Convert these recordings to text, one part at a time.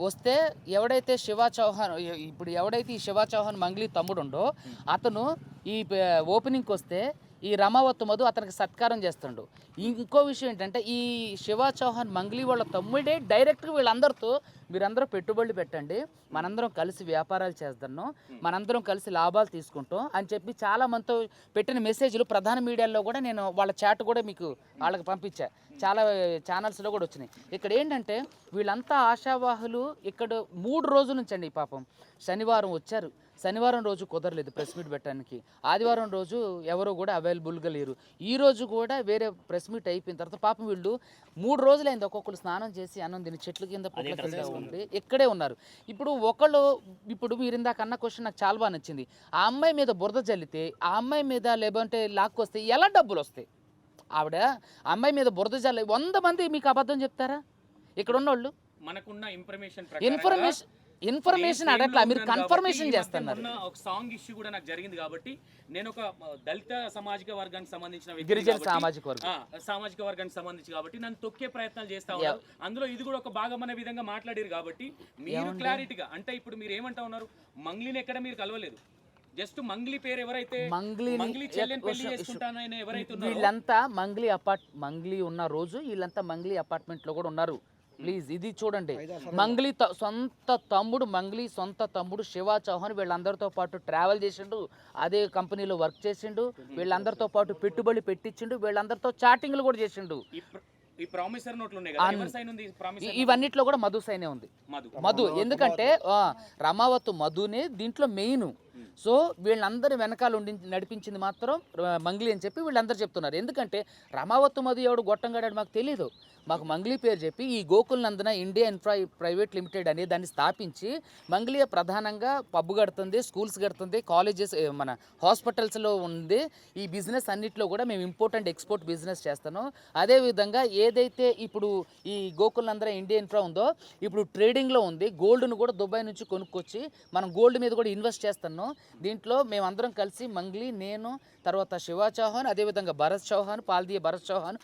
వస్తే ఎవడైతే శివ చౌహాన్ ఇప్పుడు ఎవడైతే ఈ శివ చౌహాన్ మంగ్లీ తమ్ముడు ఉండో అతను ఈ ఓపెనింగ్కి వస్తే ఈ రమావత్ మధు అతనికి సత్కారం చేస్తుండు. ఇంకో విషయం ఏంటంటే ఈ శివ చౌహాన్ మంగ్లీ వాళ్ళ తమ్ముడే డైరెక్ట్గా వీళ్ళందరితో మీరందరూ పెట్టుబడులు పెట్టండి, మనందరం కలిసి వ్యాపారాలు చేద్దాం, మనందరం కలిసి లాభాలు తీసుకుంటాం అని చెప్పి చాలా మందితో పెట్టిన మెసేజ్లు ప్రధాన మీడియాలో కూడా నేను వాళ్ళ చాట్ కూడా మీకు వాళ్ళకి పంపించా, చాలా ఛానల్స్లో కూడా వచ్చినాయి. ఇక్కడ ఏంటంటే వీళ్ళంతా ఆశావాహులు ఇక్కడ 3 రోజుల నుంచి అండి పాపం శనివారం వచ్చారు, శనివారం రోజు కుదరలేదు ప్రెస్ మీట్ పెట్టడానికి, ఆదివారం రోజు ఎవరో కూడా అవైలబుల్గా లేరు, ఈ రోజు కూడా వేరే ప్రెస్ మీట్ అయిపోయిన తర్వాత పాపం వీళ్ళు 3 రోజులైంది ఒక్కొక్కరు స్నానం చేసి అన్నం తిని చెట్ల కింద పుట్ల కింద ఉండి ఇక్కడే ఉన్నారు. ఇప్పుడు మీరు ఇందాక అన్న క్వశ్చన్ నాకు చాలా బాగా నచ్చింది. ఆ అమ్మాయి మీద బురద జల్లితే, ఆ అమ్మాయి మీద లేదంటే లాక్కొస్తే ఎలా డబ్బులు వస్తాయి? ఆవిడ అమ్మాయి మీద బురద జల్లి 100 మంది మీకు అబద్ధం చెప్తారా? ఇక్కడ ఉన్నోళ్ళు మనకున్న ఇన్ఫర్మేషన్ అడగట్లా, మీరు కన్ఫర్మేషన్ చేస్తున్నారు. ఒక సాంగ్ ఇష్యూ కూడా నాకు జరిగింది కాబట్టి నేను ఒక దళిత సామాజిక వర్గానికి సంబంధించిన గిరిజన సామాజిక వర్గానికి సంబంధించి కాబట్టి నన్ను తొక్కే ప్రయత్నాలు చేస్తా ఉన్నారు. అందులో ఇది కూడా ఒక భాగమనే విధంగా మాట్లాడారు కాబట్టి మీరు క్లారిటీగా అంటే ఇప్పుడు మీరు ఏమంటా ఉన్నారు, మంగ్లీని ఎక్కడ మీరు కలవలేదు, జస్ట్ మంగ్లీ పేరు ఎవరైతే వీళ్ళంతా మంగ్లీ ఉన్న రోజు వీళ్ళంతా మంగ్లీ అపార్ట్మెంట్ లో కూడా ఉన్నారు. ప్లీజ్ ఇది చూడండి, మంగ్లీ సొంత తమ్ముడు శివ చౌహాన్ వీళ్ళందరితో పాటు ట్రావెల్ చేసిండు, అదే కంపెనీలో వర్క్ చేసిండు, వీళ్ళందరితో పాటు పెట్టుబడి పెట్టించిండు, వీళ్ళందరితో చాటింగ్లు కూడా చేసిండు. ఇవన్నిట్లో కూడా మధు సైనే ఉంది. మధు ఎందుకంటే రమావత్ మధునే దీంట్లో మెయిన్. సో వీళ్ళందరూ వెనకాల ఉండి నడిపించింది మాత్రం మంగ్లీ అని చెప్పి వీళ్ళందరూ చెప్తున్నారు. ఎందుకంటే రమావత్ మధు ఎవడు గొట్టంగాడాడు మాకు తెలీదు, మాకు మంగ్లీ పేరు చెప్పి ఈ గోకుల్ నందన ఇండియా ప్రైవేట్ లిమిటెడ్ అనే దాన్ని స్థాపించి మంగ్లీ ప్రధానంగా పబ్బు కడుతుంది, స్కూల్స్ కడుతుంది, కాలేజెస్ మన హాస్పిటల్స్లో ఉంది. ఈ బిజినెస్ అన్నింటిలో కూడా మేము ఇంపోర్ట్ అండ్ ఎక్స్పోర్ట్ బిజినెస్ చేస్తాను. అదేవిధంగా ఏదైతే ఇప్పుడు ఈ గోకుల్ నందన ఇండియా ఇన్ఫ్రా ఉందో ఇప్పుడు ట్రేడింగ్లో ఉంది, గోల్డ్ను కూడా దుబాయ్ నుంచి కొనుక్కొచ్చి మనం గోల్డ్ మీద కూడా ఇన్వెస్ట్ చేస్తున్నాం. దీంట్లో మేమందరం కలిసి మంగ్లీ, నేను, తర్వాత శివ చౌహాన్, అదేవిధంగా భరత్ చౌహాన్, భరత్ చౌహాన్,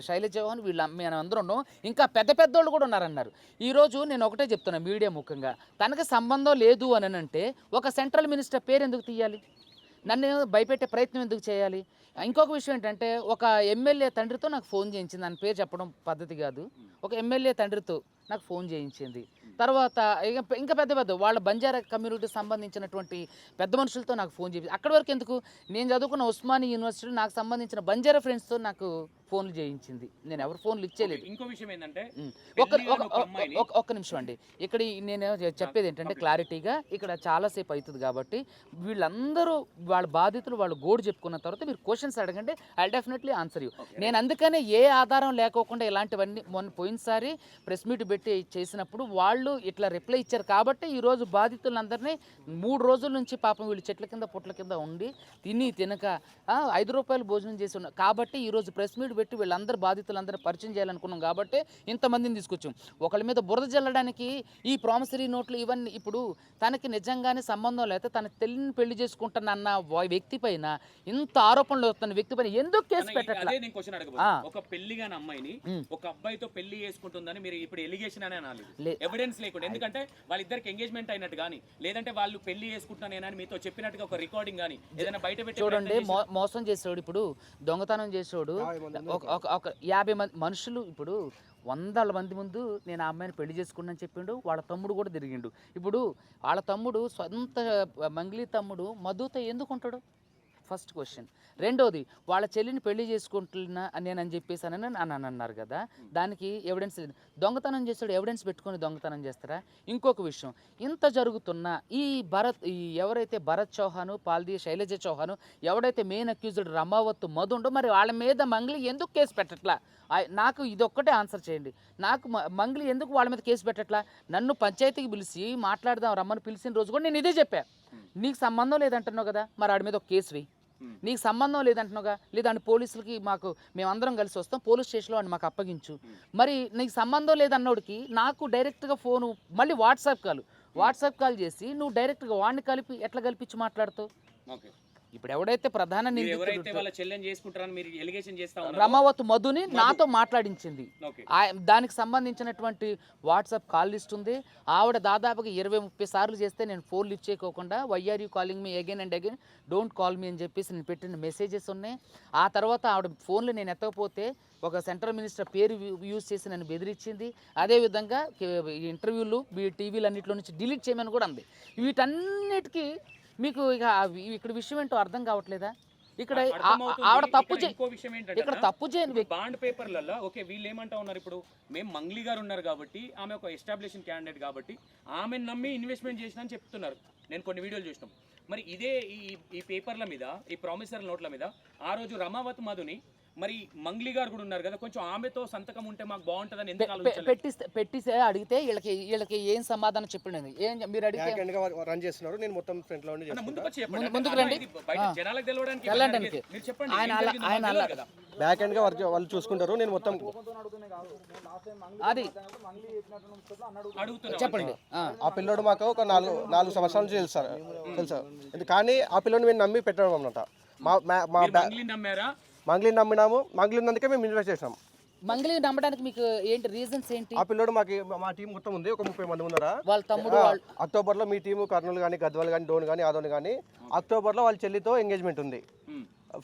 శైలజ చౌహాన్, మేమందరం ఉన్నాం. ఇంకా పెద్దోళ్ళు కూడా ఉన్నారన్నారు. ఈరోజు నేను ఒకటే చెప్తున్నా మీడియా ముఖ్యంగా, తనకి సంబంధం లేదు అని అంటే ఒక సెంట్రల్ మినిస్టర్ పేరు ఎందుకు తీయాలి? నన్ను భయపెట్టే ప్రయత్నం ఎందుకు చేయాలి? ఇంకొక విషయం ఏంటంటే ఒక ఎమ్మెల్యే తండ్రితో నాకు ఫోన్ చేయించింది, దాని పేరు చెప్పడం పద్ధతి కాదు, ఒక ఎమ్మెల్యే తండ్రితో నాకు ఫోన్ చేయించింది. తర్వాత ఇంకా పెద్ద వాళ్ళ బంజారా కమ్యూనిటీకి సంబంధించినటువంటి పెద్ద మనుషులతో నాకు ఫోన్ చేయించి, అక్కడి వరకు ఎందుకు, నేను చదువుకున్న ఉస్మానియా యూనివర్సిటీ నాకు సంబంధించిన బంజారా ఫ్రెండ్స్తో నాకు ఫోన్లు చేయించింది. నేను ఎవరు ఫోన్లు ఇచ్చేయలేదు. ఇంకో విషయం ఏంటంటే ఒక్క నిమిషం అండి, ఇక్కడ నేను చెప్పేది ఏంటంటే క్లారిటీగా ఇక్కడ చాలాసేపు అవుతుంది కాబట్టి వీళ్ళందరూ వాళ్ళ బాధితులు వాళ్ళు గోడు చెప్పుకున్న తర్వాత మీరు క్వశ్చన్స్ అడగండి, ఐ డెఫినెట్లీ ఆన్సర్ యూ. నేను అందుకనే ఏ ఆధారం లేకోకుండా ఇలాంటివన్నీ పోయినసారి ప్రెస్ మీట్ పెట్టి చేసినప్పుడు వాళ్ళు ఇట్లా రిప్లై ఇచ్చారు కాబట్టి ఈరోజు బాధితులందరినీ 3 రోజుల నుంచి పాపం వీళ్ళు చెట్ల కింద పుట్ల కింద ఉండి తినక 5 రూపాయలు భోజనం చేసి ఉన్నారు కాబట్టి ఈరోజు ప్రెస్ మీట్ పెట్టి వీళ్ళందరూ బాధితులందరూ పరిచయం చేయాలనుకున్నాం కాబట్టి ఇంతమందిని తీసుకొచ్చాం. ఒకళ్ళ మీద బురద జల్లడానికి ఈ ప్రామిసరీ నోట్లు ఇవన్నీ, ఇప్పుడు తనకి నిజంగానే సంబంధం లేకపోతే తన తెల్లిని పెళ్లి చేసుకుంటానన్న వ్యక్తి పైన ఇంత ఆరోపణలు వస్తున్న వ్యక్తి పైన ఎందుకు కేసు పెట్టట్లేదు? ఒక పెళ్లిగాని అమ్మాయిని ఒక అబ్బాయితో పెళ్లి చేసుకుంటుందని మీరు ఇప్పుడు ఎలిగేషన్ అనే అనాలి, ఎవిడెన్స్ లేకుండా. ఎందుకంటే వాళ్ళిద్దరికి ఎంగేజ్మెంట్ అయినట్టు కానీ లేదంటే వాళ్ళు పెళ్లి చేసుకుంటున్నానేనని మీతో చెప్పినట్టుగా ఒక రికార్డింగ్ కానీ ఏదైనా బయట పెట్టి చూడండి. మోసం చేసేవాడు, ఇప్పుడు దొంగతనం చేసేవాడు ఒక 50 మంది మనుషులు, ఇప్పుడు 100 మంది ముందు నేను ఆ అమ్మాయిని పెళ్లి చేసుకున్నాను చెప్పిండు, వాళ్ళ తమ్ముడు కూడా తిరిగిండు. ఇప్పుడు వాళ్ళ తమ్ముడు సొంత మంగ్లీ తమ్ముడు మధుతో ఎందుకుంటాడు? First question. రెండోది, వాళ్ళ చెల్లిని పెళ్లి చేసుకుంటున్నా నేనని చెప్పేసానని అని అన్నారు కదా, దానికి ఎవిడెన్స్. దొంగతనం చేస్తాడు, ఎవిడెన్స్ పెట్టుకొని దొంగతనం చేస్తారా? ఇంకొక విషయం, ఇంత జరుగుతున్న ఈ ఎవరైతే భరత్ చౌహాను, శైలజ చౌహాను, ఎవడైతే మెయిన్ అక్యూజ్డ్ రమావత్ మధు ఉండో, మరి వాళ్ళ మీద మంగ్లీ ఎందుకు కేసు పెట్టట్లా? నాకు ఇదొక్కటే ఆన్సర్ చేయండి. నాకు మంగ్లీ ఎందుకు వాళ్ళ మీద కేసు పెట్టట్లా? నన్ను పంచాయతీకి పిలిచి మాట్లాడదాం రమ్మని పిలిచిన రోజు కూడా నేను ఇదే చెప్పా, నీకు సంబంధం లేదంటున్నావు కదా, మరి వాడి మీద ఒక కేసు వేయి. నీకు సంబంధం లేదంటున్నావుగా, లేదంటే పోలీసులకి మేమందరం కలిసి వస్తాం, పోలీస్ స్టేషన్లో అని మాకు అప్పగించు. మరి నీకు సంబంధం లేదన్నోడికి నాకు డైరెక్ట్గా ఫోను, మళ్ళీ వాట్సాప్ కాల్ చేసి నువ్వు డైరెక్ట్గా వాడిని ఎట్లా కల్పించి మాట్లాడుతావు? ఇప్పుడు ఎవడైతే ప్రధాన మీరు నిందితుడు ఎవరైతే వాళ్ళ చెల్లెని చేసుకుంటారని మీరు ఎలిగేషన్ చేస్తా ఉన్నారు. రమావత్ మధుని నాతో మాట్లాడించింది. ఓకే. దానికి సంబంధించినటువంటి వాట్సాప్ కాల్ లిస్ట్ ఉంది. ఆవిడ దాదాపుగా 20-30 సార్లు చేస్తే నేను ఫోన్ లిఫ్ట్ చేయకోకుండా why are you calling me again and again, don't call me అని చెప్పేసి నేను పెట్టిన మెసేజెస్ ఉన్నాయి. ఆ తర్వాత ఆవిడ ఫోన్లు నేను ఎత్తకపోతే ఒక సెంట్రల్ మినిస్టర్ పేరు యూజ్ చేసి నన్ను బెదిరించింది. అదేవిధంగా ఇంటర్వ్యూలు టీవీలు అన్నింటిలో నుంచి డిలీట్ చేయమని కూడా ఉంది. వీటన్నిటికీ మీకు ఇక ఇక్కడ విషయం ఏంటో అర్థం కావట్లేదా? ఇక్కడ ఆవిడ తప్పు ఇక్కడ తప్పు చేయని బాండ్ పేపర్లలో ఓకే వీళ్ళు ఏమంటా ఉన్నారు, ఇప్పుడు మేము మంగ్లీ గారు ఉన్నారు కాబట్టి ఆమె ఒక ఎస్టాబ్లిషింగ్ క్యాండిడేట్ కాబట్టి ఆమెను నమ్మి ఇన్వెస్ట్మెంట్ చేసిన అని చెప్తున్నారు. నేను కొన్ని వీడియోలు చూసినాం. మరి ఇదే ఈ పేపర్ల మీద, ఈ ప్రామిసరీ నోట్ల మీద ఆ రోజు రమావత్ మధుని మరి మంగ్లీ గారు కూడా ఉన్నారు కదా, కొంచెం ఆమెతో సంతకం ఉంటే మాకు బాగుంటుందని ఎందుకు ఆలోచించలేదు? పెట్టిస్తే అడిగితే వీళ్ళకి ఏం సమాధానం చెప్పండి. ఏం మీరు అడిగితే రన్ చేస్తున్నారు, నేను మొత్తం ఫ్రంట్ లో ముందుకు రండి, జనాలకు తెలవడానికి వెళ్ళండి. మీరు చెప్పండి. ఆయన బ్యాక్ ఎండ్ గా వాళ్ళు చూసుకుంటారు, నేను మొత్తం అది అడుగుతున్నా. చెప్పండి. ఆ పిల్లోడు మాకు ఒక 4 సంవత్సరాల నుంచి తెలుసా. కానీ ఆ పిల్లోని మేము నమ్మి పెట్టడం అన్నమాట. మంగ్లీ నమ్మారా? మంగ్లీని నమ్మినాము, మంగ్లీ ఉన్నందుకే మేము ఇన్వెస్ట్ చేసాం. మంగ్లీ నమ్మడానికి మీకు ఏంటి రీజన్స్ ఏంటి? ఆ పిల్లోడు మా టీం మొత్తం ఉంది, ఒక 30 మంది ఉన్నారా. వాళ్ళ తమ్ముడు అక్టోబర్లో మీ టీము కర్నూలు కానీ, గద్వాల్ కానీ, డోన్ కానీ, ఆదోని కానీ అక్టోబర్లో వాళ్ళ చెల్లితో ఎంగేజ్మెంట్ ఉంది.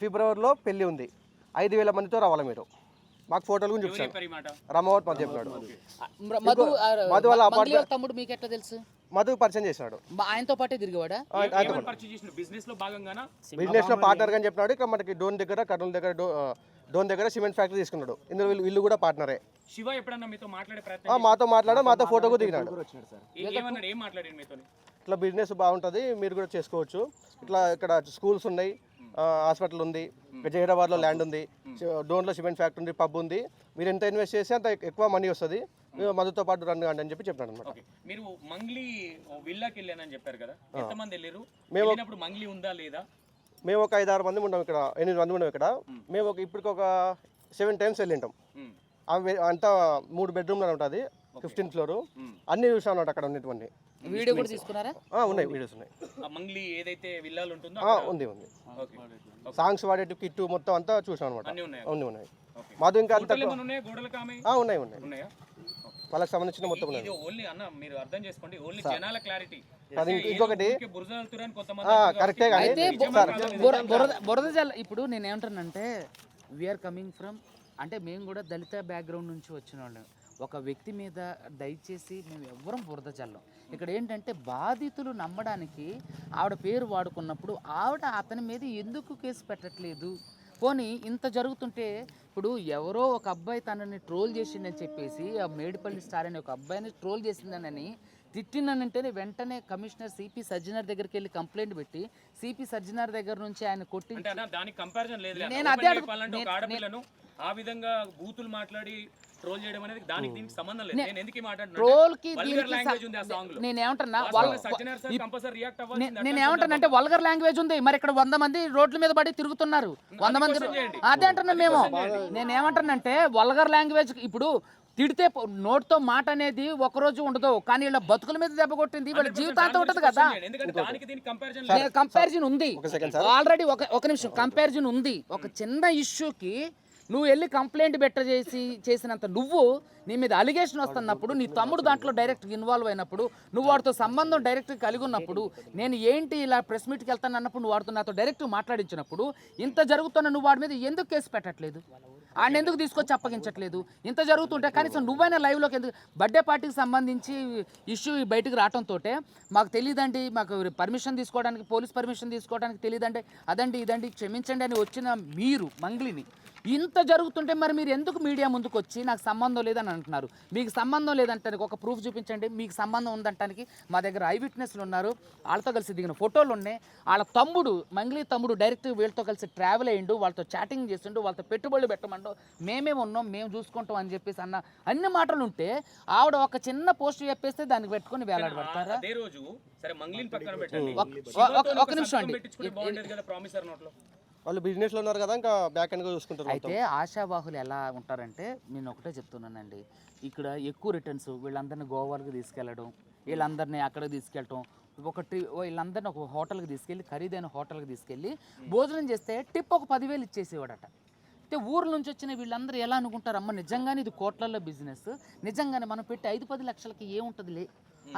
ఫిబ్రవరిలో పెళ్లి ఉంది. 5,000 మందితో రావాలి మీరు. మాకు ఫోటోలు గురించి చూపించారు. రమావత్ మధు చెప్పినాడు. మధు వాళ్ళ తమ్ముడు మీకు ఎట్లా తెలుసు? మధు పరిచయం చేసినాడు. ఆయనతో పాటే తిరిగేవాడా? బిజినెస్ లో భాగంగానా? బిజినెస్ లో పార్ట్నర్ అని చెప్పినాడు. ఇక్కడ మనకి డోన్ దగ్గర, కర్నూలు దగ్గర, డోన్ దగ్గర సిమెంట్ ఫ్యాక్టరీ తీసుకున్నాడు. ఇందులో వీళ్ళు కూడా పార్ట్నరే. శివ ఎప్పుడన్నా మీతో మాట్లాడే ప్రయత్నం? మాతో మాట్లాడా, మాతో ఫోటో కూడా దిగినాడు. ఏం మాట్లాడాడు మీతో? ఇట్లా బిజినెస్ బాగుంటుంది, మీరు కూడా చేసుకోవచ్చు. ఇట్లా ఇక్కడ స్కూల్స్ ఉన్నాయి, హాస్పిటల్ ఉంది, జహీరాబాద్లో ల్యాండ్ ఉంది, డోన్లో సిమెంట్ ఫ్యాక్టరీ ఉంది, పబ్ ఉంది. మీరు ఎంత ఇన్వెస్ట్ చేస్తే అంత ఎక్కువ మనీ వస్తుంది, మధుతో పాటు రన్ కాండి అని చెప్పి చెప్పాను అనమాట. మీరు మంగ్లీ విల్లాకి వెళ్ళానని చెప్పారు కదా, ఎంతమంది వెళ్ళారు? మేము మంగ్లీ ఉందా లేదా? మేము ఒక 5-6 మంది ఉన్నాం ఇక్కడ, 8 మంది ఉన్నాం ఇక్కడ. మేము ఇప్పటికి ఒక 7 times వెళ్ళింటాం. అంతా 3 బెడ్రూమ్లో ఉంటుంది, 15th floor. అన్ని చూసాం అన్నమాట అక్కడ ఉన్నటువంటి. వీడియో కూడా తీసుకున్నారా? ఉన్నాయి, వీడియోస్ ఉన్నాయి. మంగ్లీ ఏదైతే విల్లాలు ఉంటుందో ఉంది. సాంగ్స్ వాడేటి కిట్టు మొత్తం అంతా చూసాం అనమాట. అన్నీ ఉన్నాయి. మాది ఇంకా ఉన్నాయి. వాళ్ళకి సంబంధించిన మొత్తం ఉన్నాయి. ఇంకొకటి కరెక్టే కానీ బురద జల్ల. ఇప్పుడు నేను ఏమంటానంటే వీఆర్ కమింగ్ ఫ్రమ్, అంటే మేము కూడా దళిత బ్యాక్గ్రౌండ్ నుంచి వచ్చిన వాళ్ళం. ఒక వ్యక్తి మీద దయచేసి మేము ఎవ్వరం బురద చల్లం. ఇక్కడ ఏంటంటే బాధితులు నమ్మడానికి ఆవిడ పేరు వాడుకున్నప్పుడు ఆవిడ అతని మీద ఎందుకు కేసు పెట్టట్లేదు? పోనీ ఇంత జరుగుతుంటే ఇప్పుడు ఎవరో ఒక అబ్బాయి తనని ట్రోల్ చేసిందని చెప్పేసి, ఆ మేడిపల్లి స్టార్ అనే ఒక అబ్బాయిని ట్రోల్ చేసిందనని తిట్టినంటేనే వెంటనే కమిషనర్ సిపి సజ్జనర్ దగ్గరికి వెళ్ళి కంప్లైంట్ పెట్టి సిపి సజ్జనర్ దగ్గర నుంచి ఆయన కొట్టి, నేను అదే అడుగుతున్నాను. ఆ విధంగా బూతులు మాట్లాడి ట్రోల్ చేయడం అనేది దానికి దీనికి సంబంధం లేదు. నేను ఎందుకు మాట్లాడుతున్నా, ట్రోల్ కి లాంగ్వేజ్ ఉంది ఆ సాంగ్ లో. నేనేమంటానంటే వల్గర్ లాంగ్వేజ్ ఉంది. మరి ఇక్కడ 100 మంది రోడ్ల మీద పడి తిరుగుతున్నారు, 100 మంది. అదే అంటున్నాం మేము. నేనేమంటానంటే వల్గర్ లాంగ్వేజ్, ఇప్పుడు తిడితే నోటితో మాట అనేది ఒకరోజు ఉండదు, కానీ వీళ్ళ బతుకుల మీద దెబ్బ కొట్టింది, వీళ్ళ జీవితాంతం ఉంటుంది కదా. కంపారిజన్ ఉంది ఆల్రెడీ. ఒక నిమిషం, కంపారిజన్ ఉంది. ఒక చిన్న ఇష్యూకి నువ్వు వెళ్ళి కంప్లైంట్ చేసినంత నువ్వు, నీ మీద అలిగేషన్ వస్తున్నప్పుడు, నీ తమ్ముడు దాంట్లో డైరెక్ట్ ఇన్వాల్వ్ అయినప్పుడు, నువ్వు వాడితో సంబంధం డైరెక్ట్ కలిగి ఉన్నప్పుడు, నేను ఏంటి ఇలా ప్రెస్ మీట్కి వెళ్తాను అన్నప్పుడు నువ్వు వాడితో నాతో డైరెక్ట్ మాట్లాడించినప్పుడు, ఇంత జరుగుతున్న నువ్వు వాడి మీద ఎందుకు కేసు పెట్టట్లేదు? ఆయన ఎందుకు తీసుకొచ్చి అప్పగించట్లేదు? ఇంత జరుగుతుంటే కనీసం నువ్వైనా లైవ్లోకి ఎందుకు? బర్త్డే పార్టీకి సంబంధించి ఇష్యూ బయటకు రావడంతో మాకు తెలియదండి, మాకు పర్మిషన్ తీసుకోవడానికి, పోలీస్ పర్మిషన్ తీసుకోవడానికి తెలియదండి, అదండి ఇదండి క్షమించండి అని వచ్చిన మీరు మంగ్లీని, ఇంత జరుగుతుంటే మరి మీరు ఎందుకు మీడియా ముందుకు వచ్చి నాకు సంబంధం లేదని అంటున్నారు? మీకు సంబంధం లేదంటానికి ఒక ప్రూఫ్ చూపించండి. మీకు సంబంధం ఉందంటానికి మా దగ్గర ఐ విట్నెస్లు ఉన్నారు, వాళ్ళతో కలిసి దిగిన ఫోటోలు ఉన్నాయి. వాళ్ళ తమ్ముడు, మంగ్లీ తమ్ముడు డైరెక్ట్ వీళ్ళతో కలిసి ట్రావెల్ అయ్యిండు, వాళ్ళతో చాటింగ్ చేసిండు, వాళ్ళతో పెట్టుబడులు పెట్టమంటూ మేమే ఉన్నాం, మేము చూసుకుంటాం అని చెప్పేసి అన్న అన్ని మాటలు ఉంటే, ఆవిడ ఒక చిన్న పోస్ట్ చెప్పేస్తే దానికి పెట్టుకుని వేలాడబడతారా? ఒక నిమిషం అండి, వాళ్ళు బిజినెస్ లో ఉన్నారు కదా, ఇంకా బ్యాక్ ఎండ్ గా చూసుకుంటారు. అయితే ఆశావాహులు ఎలా ఉంటారంటే, నేను ఒకటే చెప్తున్నానండి, ఇక్కడ ఎక్కువ రిటర్న్స్ వీళ్ళందరినీ గోవాలకు తీసుకెళ్ళడం, వీళ్ళందరినీ అక్కడికి తీసుకెళ్ళటం, వీళ్ళందరినీ ఒక హోటల్కి తీసుకెళ్ళి, ఖరీదైన హోటల్కి తీసుకెళ్ళి భోజనం చేస్తే టిప్ ఒక 10,000 ఇచ్చేసేవాడట. అంటే ఊర్ల నుంచి వచ్చిన వీళ్ళందరూ ఎలా అనుకుంటారు, అమ్మ నిజంగానే ఇది కోట్లలో బిజినెస్, నిజంగానే మనం పెట్టి 5-10 లక్షలకి ఏముంటుందిలే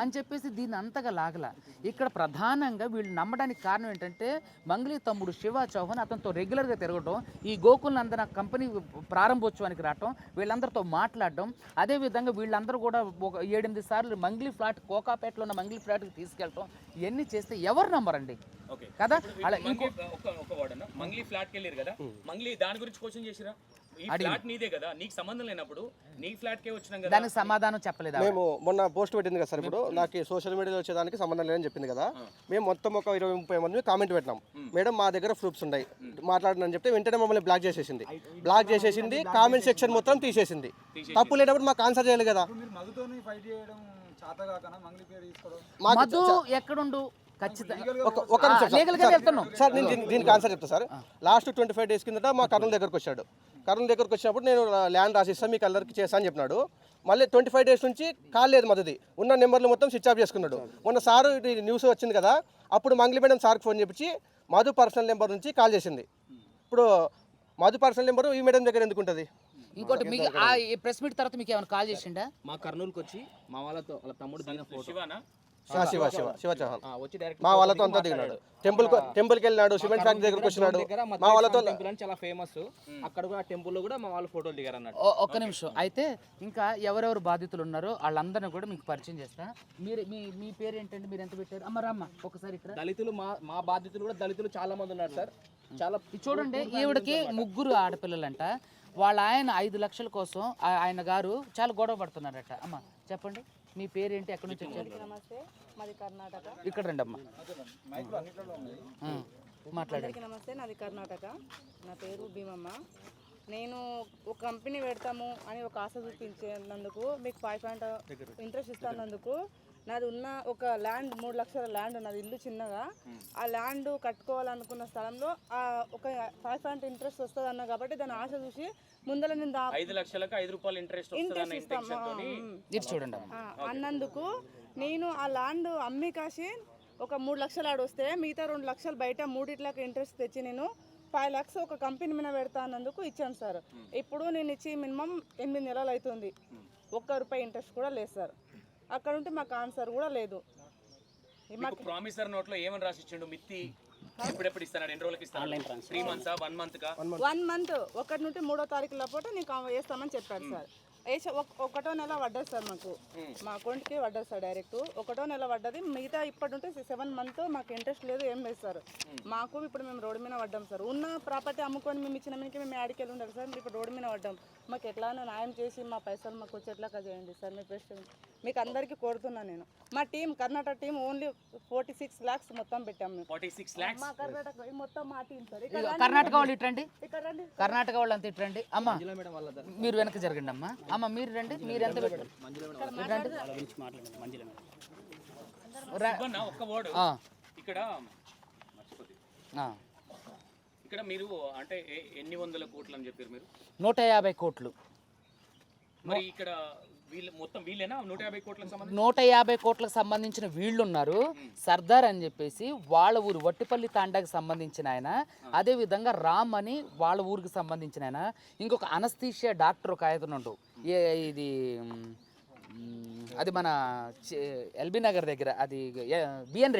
అని చెప్పేసి దీన్ని అంతగా లాగల. ఇక్కడ ప్రధానంగా వీళ్ళు నమ్మడానికి కారణం ఏంటంటే మంగ్లీ తమ్ముడు శివ చౌహాన్ అతనితో రెగ్యులర్గా తిరగటం, ఈ గోకులందరూ కంపెనీ ప్రారంభోత్సవానికి రావటం, వీళ్ళందరితో మాట్లాడడం, అదేవిధంగా వీళ్ళందరూ కూడా ఒక 7-8 సార్లు మంగ్లీ ఫ్లాట్, కోకాపేటలో ఉన్న మంగ్లీ ఫ్లాట్కి తీసుకెళ్ళటం, ఇవన్నీ చేస్తే ఎవరు నమ్మరండి కదా. అలా ఒక వార్డ్ అన్న మంగ్లీ ఫ్లాట్కి వెళ్ళారు కదా, మంగ్లీ దాని గురించి క్వశ్చన్ చేసిరా? ఈ ఫ్లాట్ నీదే కదా, నీకు సంబంధం లేనప్పుడు నీ ఫ్లాట్ కే వచ్చినాం కదా, దానికి సమాధానం చెప్పలేదు. మేము మొన్న పోస్ట్ పెట్టింది కదా సార్, ఇప్పుడు నాకు సోషల్ మీడియాలో వచ్చేదానికి సంబంధం లేదని చెప్పింది కదా, మేము మొత్తం ఒక 20-30 మంది కామెంట్ పెట్టినాం. మేడం మా దగ్గర ప్రూఫ్స్ ఉన్నాయి మాట్లాడనని చెప్తే వెంటనే మమ్మల్ని బ్లాక్ చేసేసింది, కామెంట్ సెక్షన్ మొత్తం తీసేసింది. తప్పు లేనప్పుడు మాకు ఆన్సర్ చేయాలి కదా. మధు ఎక్కడుండు ఒక నిమిషం సార్, నేను దీనికి ఆన్సర్ చెప్తాను సార్. లాస్ట్ 25 days కిందట మా కర్నూలు దగ్గరకు వచ్చాడు. కర్నూలు దగ్గరకు వచ్చినప్పుడు నేను ల్యాండ్ రాసిస్తాను మీకు అందరికి చేస్తా అని చెప్పినాడు. మళ్ళీ 25 days నుంచి కాల్ లేదు మధుది, ఉన్న నెంబర్లు మొత్తం స్విచ్ ఆఫ్ చేసుకున్నాడు. మొన్న సారు న్యూస్ వచ్చింది కదా, అప్పుడు మంగ్లీ మేడం సార్కి ఫోన్ చేపించి మధు పర్సనల్ నెంబర్ నుంచి కాల్ చేసింది. ఇప్పుడు మధు పర్సనల్ నెంబర్ ఈ మేడం దగ్గర ఎందుకు ఉంటుంది? ఇంకోటి మీకు ప్రెస్ మీట్ తర్వాత మీకు ఏమైనా కాల్ చేసిండా? మా కర్నూలుకి వచ్చి మా వాళ్ళతో వాళ్ళ తమ్ముడు దిగిన ఫోటో, శివ చౌహాన్ మా వాళ్ళతో అంతా దిగినాడు. టెంపుల్కి వెళ్ళినాడు, సిమెంట్ ఫ్యాక్టరీ దగ్గరకు వచ్చినాడు. మా వాళ్ళతో టెంపుల్ అని చాలా ఫేమస్, అక్కడ కూడా టెంపుల్ లో కూడా మా వాళ్ళు ఫోటోలు దిగారు అన్నట్టు. ఒక్క నిమిషం, అయితే ఇంకా ఎవరెవరు బాధితులు ఉన్నారో వాళ్ళందరినీ కూడా మీకు పరిచయం చేస్తా. మీరు మీ పేరు ఏంటంటే మీరు ఎంత పెట్టారు? అమ్మ రామ్మ ఒకసారి ఇక్కడ. దళితులు మా బాధితులు కూడా దళితులు చాలా మంది ఉన్నారు సార్. చాలా చూడండి, ఈవిడకి 3 ఆడపిల్లలంట. వాళ్ళ ఆయన 5 లక్షల కోసం ఆయన గారు చాలా గొడవ పడుతున్నారట. అమ్మ చెప్పండి, మీ పేరేంటి, ఎక్కడి నుంచి వచ్చారు? నమస్తే, మాది కర్ణాటక. ఇక్కడ రండి అమ్మ, మాట్లాడండి. నమస్తే, నాది కర్ణాటక. నా పేరు భీమమ్మ. నేను ఒక కంపెనీ పెడతాము అని ఒక ఆశ చూపించేందుకు మీకు 5% ఇంట్రెస్ట్ ఇస్తున్నందుకు నాది ఉన్న ఒక ల్యాండ్ 3 లక్షల ల్యాండ్ ఉన్నది, ఇల్లు చిన్నగా. ఆ ల్యాండ్ కట్టుకోవాలనుకున్న స్థలంలో ఒక 5% ఇంట్రెస్ట్ వస్తుంది అన్న కాబట్టి దాని ఆశ చూసి ముందర నేను 5 లక్షలకు 5 రూపాయలు ఇంట్రెస్ట్ చూడండి అన్నందుకు నేను ఆ ల్యాండ్ అమ్మి కాసి ఒక 3 లక్షలు ఆడొస్తే మిగతా 2 లక్షలు బయట 3 ఇంట్రెస్ట్ తెచ్చి నేను 5 లక్షలు ఒక కంపెనీ మీద పెడతా అన్నందుకు ఇచ్చాను సార్. ఇప్పుడు నేను ఇచ్చి మినిమం 8 నెలలు అవుతుంది, ₹1 ఇంట్రెస్ట్ కూడా లేదు సార్. అక్కడ ఉంటే మాకు ఆన్సర్ కూడా లేదు. ప్రామిసర్ నోట్ లో ఏమని రాసి ఇచ్చిండు? మిత్తి ఎప్పుడెప్పుడు ఇస్తాను, ఎన్ని రోజులకి ఇస్తాను? 3 months 1 month కా? 1 month 1 నుండి 3వ తారీఖు లోపల నీకు వేస్తామని చెప్పారు సార్. ఒకటో నెల పడ్డది సార్, మాకు మా అకౌంట్కి పడ్డది సార్ డైరెక్ట్. ఒకటో నెల పడ్డది, మిగతా ఇప్పటి ఉంటే 7 months మాకు ఇంట్రెస్ట్ లేదు, ఏం లేదు సార్. మాకు ఇప్పుడు మేము రోడ్డు మీద పడ్డాం సార్. ఉన్న ప్రాపర్టీ అమ్ముకొని మేము ఇచ్చిన మీకు మేము యాడికి వెళ్ళి ఉండాలి సార్. ఇప్పుడు రోడ్డు మీద పడ్డాం, మాకు ఎట్లానో న్యాయం చేసి మా పైసలు మాకు వచ్చేట్లాగా చేయండి సార్. మీ ప్రెసిడెంట్ మీకు అందరికీ కోరుతున్నాను నేను. మా team Karnataka team only 46 lakhs మొత్తం పెట్టాం మేము. 46 lakhs మా కర్ణాటక మొత్తం మా టీం సార్. కర్ణాటక వాళ్ళు ఇట్రండి, ఇక్కడ రండి, కర్ణాటక వాళ్ళు అంతా ఇట్రండి. అమ్మ మీరు వెనక జరగండి అమ్మ. అమ్మ మీరు రండి, మీరు ఎంత పెట్టారు? ఒక్క వర్డ్ ఇక్కడ మర్చిపోతే, ఇక్కడ మీరు అంటే ఎన్ని వందల కోట్లు అని చెప్పారు మీరు? 150 కోట్లు. మరి ఇక్కడ వీళ్ళు మొత్తం వీళ్ళేనా 150 కోట్లకు సంబంధించి? 150 కోట్లకు సంబంధించిన వీళ్ళు ఉన్నారు. సర్దార్ అని చెప్పేసి వాళ్ళ ఊరు వట్టిపల్లి తాండాకి సంబంధించిన ఆయన, అదేవిధంగా రామ్ అని వాళ్ళ ఊరికి సంబంధించిన ఆయన, ఇంకొక అనస్థీషియా డాక్టర్ ఒక ఆయననుండు, ఇది అది మన ఎల్బీ నగర్ దగ్గర, అది బిఎన్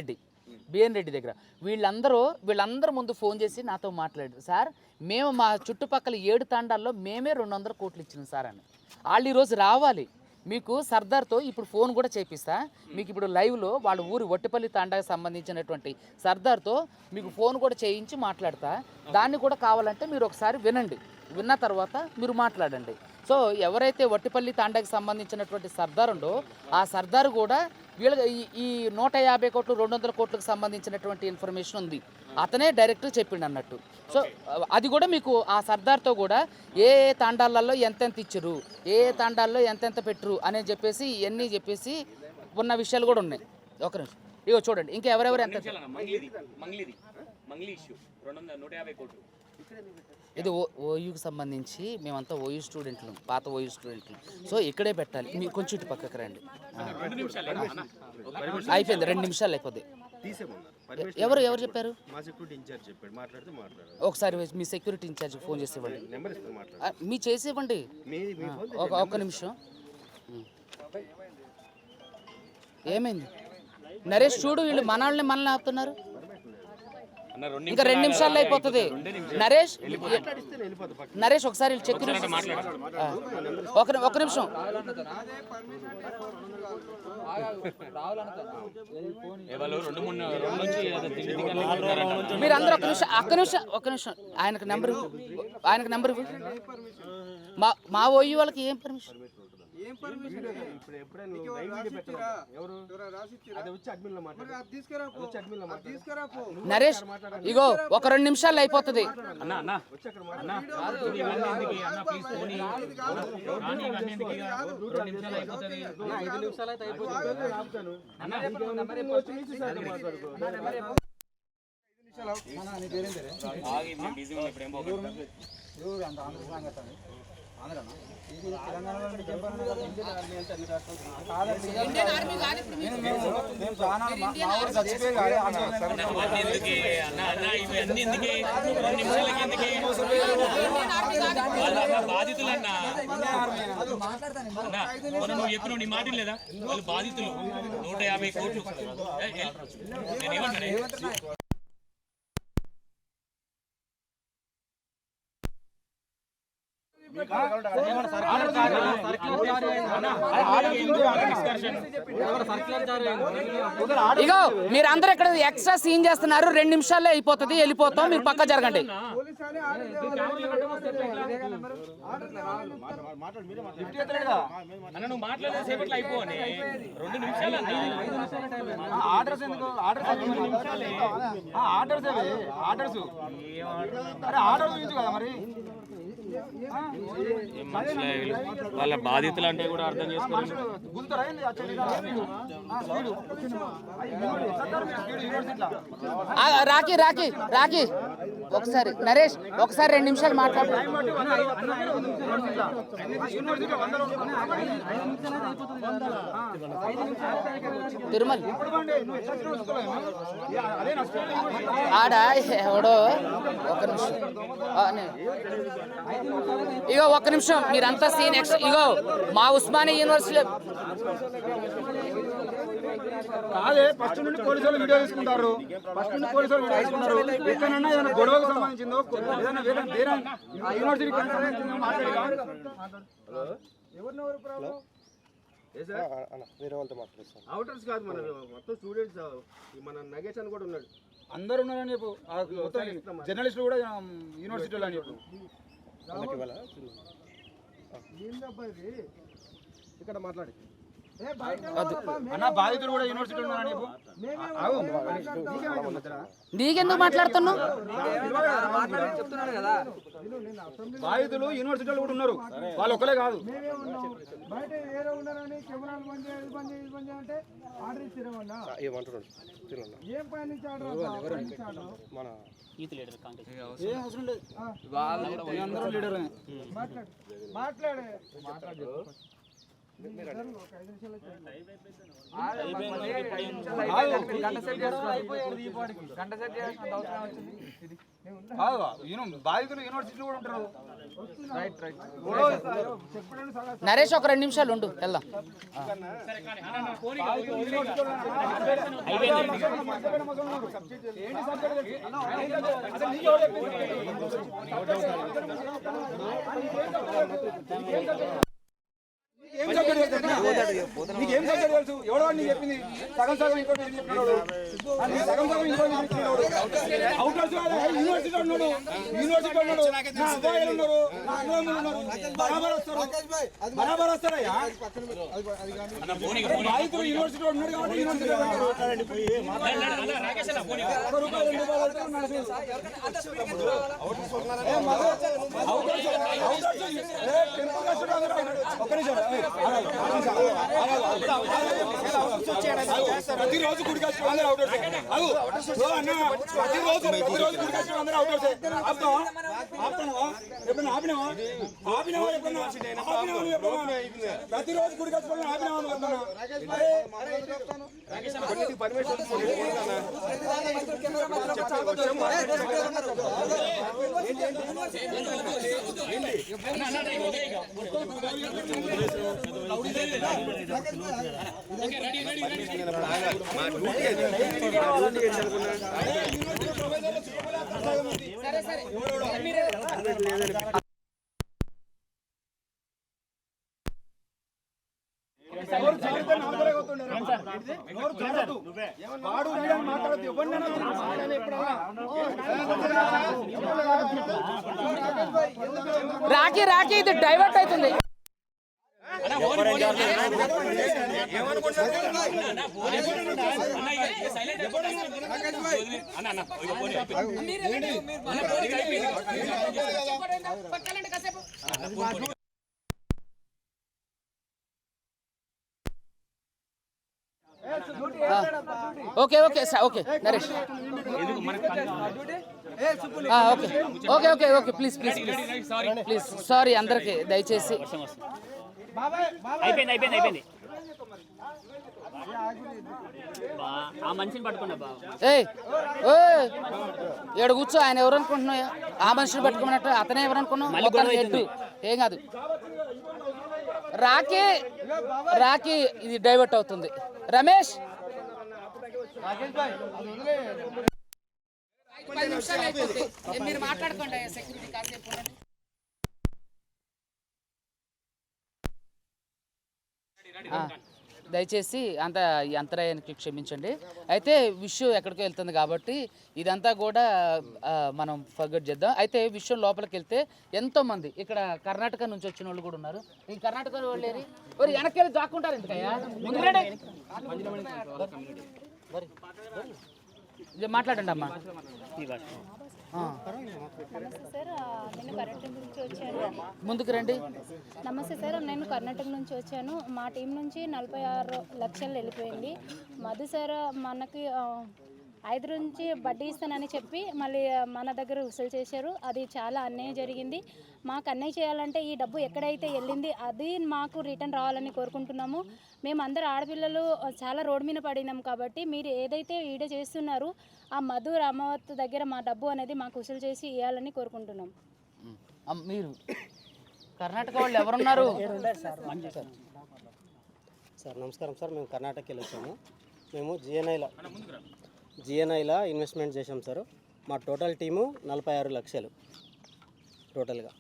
రెడ్డి దగ్గర. వీళ్ళందరూ ముందు ఫోన్ చేసి నాతో మాట్లాడారు. సార్ మేము మా చుట్టుపక్కల 7 తాండాల్లో మేమే 200 కోట్లు ఇచ్చినాం సార్ అని. వాళ్ళు ఈరోజు రావాలి, మీకు సర్దార్తో ఇప్పుడు ఫోన్ కూడా చేపిస్తా. మీకు ఇప్పుడు లైవ్లో వాళ్ళ ఊరు వట్టిపల్లి తాండాకి సంబంధించినటువంటి సర్దార్తో మీకు ఫోన్ కూడా చేయించి మాట్లాడతా. దాన్ని కూడా కావాలంటే మీరు ఒకసారి వినండి, విన్న తర్వాత మీరు మాట్లాడండి. సో ఎవరైతే వట్టిపల్లి తాండాకి సంబంధించినటువంటి సర్దార్ ఉండో ఆ సర్దార్ కూడా వీళ్ళ ఈ 150 కోట్లు 200 కోట్లకు సంబంధించినటువంటి ఇన్ఫర్మేషన్ ఉంది, అతనే డైరెక్ట్ చెప్పిండు అన్నట్టు. సో అది కూడా మీకు ఆ సర్దార్తో కూడా ఏ తాండాలలో ఎంతెంత ఇచ్చరు, ఏ తాండాల్లో ఎంతెంత పెట్టరు అని చెప్పేసి ఇవన్నీ చెప్పేసి ఉన్న విషయాలు కూడా ఉన్నాయి. ఒక నిమిషం, ఇగో చూడండి ఇంకా ఎవరెవరు ఎంత మంగ్లీ ఇష్యూ 150 కోట్లు ఇది ఓయూకి సంబంధించి మేమంతా ఓయూ స్టూడెంట్లు, పాత ఓయూ స్టూడెంట్లు. సో ఇక్కడే పెట్టాలి. మీరు కొంచెం ఇటు పక్కకు రండి. 2 నిమిషాలు అయిపోయింది, 2 నిమిషాలు అయిపోద్ది. ఎవరు చెప్పారు? ఒకసారి మీ సెక్యూరిటీ ఇన్ఛార్జ్ ఫోన్ చేసి ఇవ్వండి. మీ చేసి ఇవ్వండి. ఒక్క నిమిషం. ఏమైంది నరేష్? చూడు, వీళ్ళు మనల్ని ఆపుతున్నారు. ఇంకా 2 నిమిషాల్లో అయిపోతుంది. నరేష్ ఒకసారి సెక్యూరిటీ ఒక నిమిషం. మీరు అందరూ ఒక్క నిమిషం. ఆయనకు నెంబర్ మా ఓయూ వాళ్ళకి ఏం పర్మిషన్? నరేష్ ఇగో ఒక 2 నిమిషాల్లో అయిపోతుంది. బాధితులన్నా నువ్వు చెప్పిన నీ మాట లేదా? వాళ్ళు బాధితులు 150 కోట్లు. నేనేమన్నా ఇగో మీరు అందరూ ఇక్కడ ఎక్స్ట్రా సీన్ చేస్తున్నారు. 2 నిమిషాల్లో అయిపోతుంది, వెళ్ళిపోతాం. మీరు పక్క జరగండి. నువ్వు మాట్లాడేసేపట్లో అయిపోని 2 నిమిషాలు వాళ్ళ బాధితులు అంటే కూడా అర్థం చేసుకోవాలి. రాకి ఒకసారి నరేష్ ఒకసారి 2 నిమిషాలు మాట్లాడు. తిరుమల ఆడ ఎవడో ఒక నిమిషం. ఇగో ఒక్క నిమిషం. మీరంతా సీన్ ఇగో మా ఉస్మానియా యూనివర్సిటీలో కాదే ఫస్ట్ నుండి పోలీసులు వీడియో తీసుకుంటారు. ఎక్కడన్నా ఏదైనా గొడవకు సంబంధించిందో ఏదైనా వేరే యూనివర్సిటీ వేరే వాళ్ళతో మాట్లాడుతాం. అవుటర్స్ కాదు, మన మొత్తం స్టూడెంట్స్, మన నగేష్ అని కూడా ఉన్నాడు. అందరు ఉన్నారని చెప్పు. మొత్తం జర్నలిస్టులు కూడా యూనివర్సిటీలో అని చెప్పు. ఇక్కడ మాట్లాడి అన్న బాధితులు కూడా యూనివర్సిటీలో ఉన్నారని చెప్పు. నీకెందుకు మాట్లాడుతున్నావు? బాధితులు యూనివర్సిటీలో కూడా ఉన్నారు, వాళ్ళు ఒక్కలే కాదు. బాధితులు యూనివర్సిటీలో కూడా ఉంటారు. నరేష్ ఒక 2 నిమిషాలు ఉండు, వెళ్దాం. నీకేం సబ్జెక్ట్ తెలుసు? ఎవడో నీకు చెప్పింది సగం సగం ఇంకోటి చెప్పినాడు. సగం సగం ఇంకోటి చెప్పినాడు. అవుటర్స్ యూనివర్సిటీ ఉన్నాడు, నా అబ్బాయిలు ఉన్నారు, నా అన్నదమ్ములు ఉన్నారు. బరాబర్ వస్తారయ్యా. బాధితులు యూనివర్సిటీ ఉన్నాడు కాబట్టి యూనివర్సిటీ ప్రతిరోజు గుడికి వచ్చి అందరూ అవుటర్స్. ప్రతిరోజు గుడికి వచ్చి అందరూ అవుటర్స్. ఆపుతావా ఎప్పుడన్నా ఆపినావా ఎప్పుడన్నా నువ్వు ఎప్పుడన్నా ప్రతిరోజు గుడికి వచ్చి ఆపినావా నువ్వు ఎప్పుడన్నా రాఖీ రాఖీ ఇది డైవర్ట్ అవుతుంది. Okay okay okay Naresh okay okay okay okay please please please sorry అందరికి దయచేసి అయిపోయింది ఆ మనిషిని పట్టుకున్నా బావ. ఏయ్ ఏడు కూర్చో, ఆయన ఎవరు అనుకుంటున్నావు? ఆ మనిషిని పట్టుకున్నట్టు అతనే ఎవరు అనుకున్నావు? ఎడ్డు ఏం కాదు. రాఖీ రాఖీ ఇది డైవర్ట్ అవుతుంది. రమేష్ మీరు మాట్లాడుకోండి సెక్యూరిటీ కాసేపు. దయచేసి ఈ అంతరాయానికి క్షమించండి. అయితే విషయం ఎక్కడికో వెళ్తుంది కాబట్టి ఇదంతా కూడా మనం ఫర్గెట్ చేద్దాం. అయితే విషయం లోపలికి వెళ్తే ఎంతోమంది ఇక్కడ కర్ణాటక నుంచి వచ్చిన వాళ్ళు కూడా ఉన్నారు. ఈ కర్ణాటక వాళ్ళు ఏరి వెనక్కి వెళ్ళి దాక్కుంటారు ఎందుకయ్యా? మాట్లాడండి అమ్మా. నమస్తే సార్, నేను కర్ణాటక నుంచి వచ్చాను. ముందుకు రండి. నమస్తే సార్, నేను కర్ణాటక నుంచి వచ్చాను. మా టీం నుంచి 46 లక్షలు వెళ్ళిపోయింది. మధు సార్ మనకి 5 నుంచి వడ్డీ ఇస్తానని చెప్పి మళ్ళీ మన దగ్గర వసూలు చేశారు. అది చాలా అన్యాయం జరిగింది. మాకు అన్యాయం చేయాలంటే ఈ డబ్బు ఎక్కడైతే వెళ్ళింది అది మాకు రిటర్న్ రావాలని కోరుకుంటున్నాము. మేము అందరు ఆడపిల్లలు చాలా రోడ్డు మీద పడినాం కాబట్టి మీరు ఏదైతే ఈడ చేస్తున్నారు ఆ మధు రామావత్ దగ్గర మా డబ్బు అనేది మాకు వసూలు చేసి ఇవ్వాలని కోరుకుంటున్నాం. మీరు కర్ణాటక వాళ్ళు ఎవరున్నారు? సార్ నమస్కారం సార్, మేము కర్ణాటకకి వెళ్ళొచ్చాము. మేము జిఎన్ఐలా ఇన్వెస్ట్మెంట్ చేశాం సార్. మా టోటల్ టీము 46 లక్షలు టోటల్గా.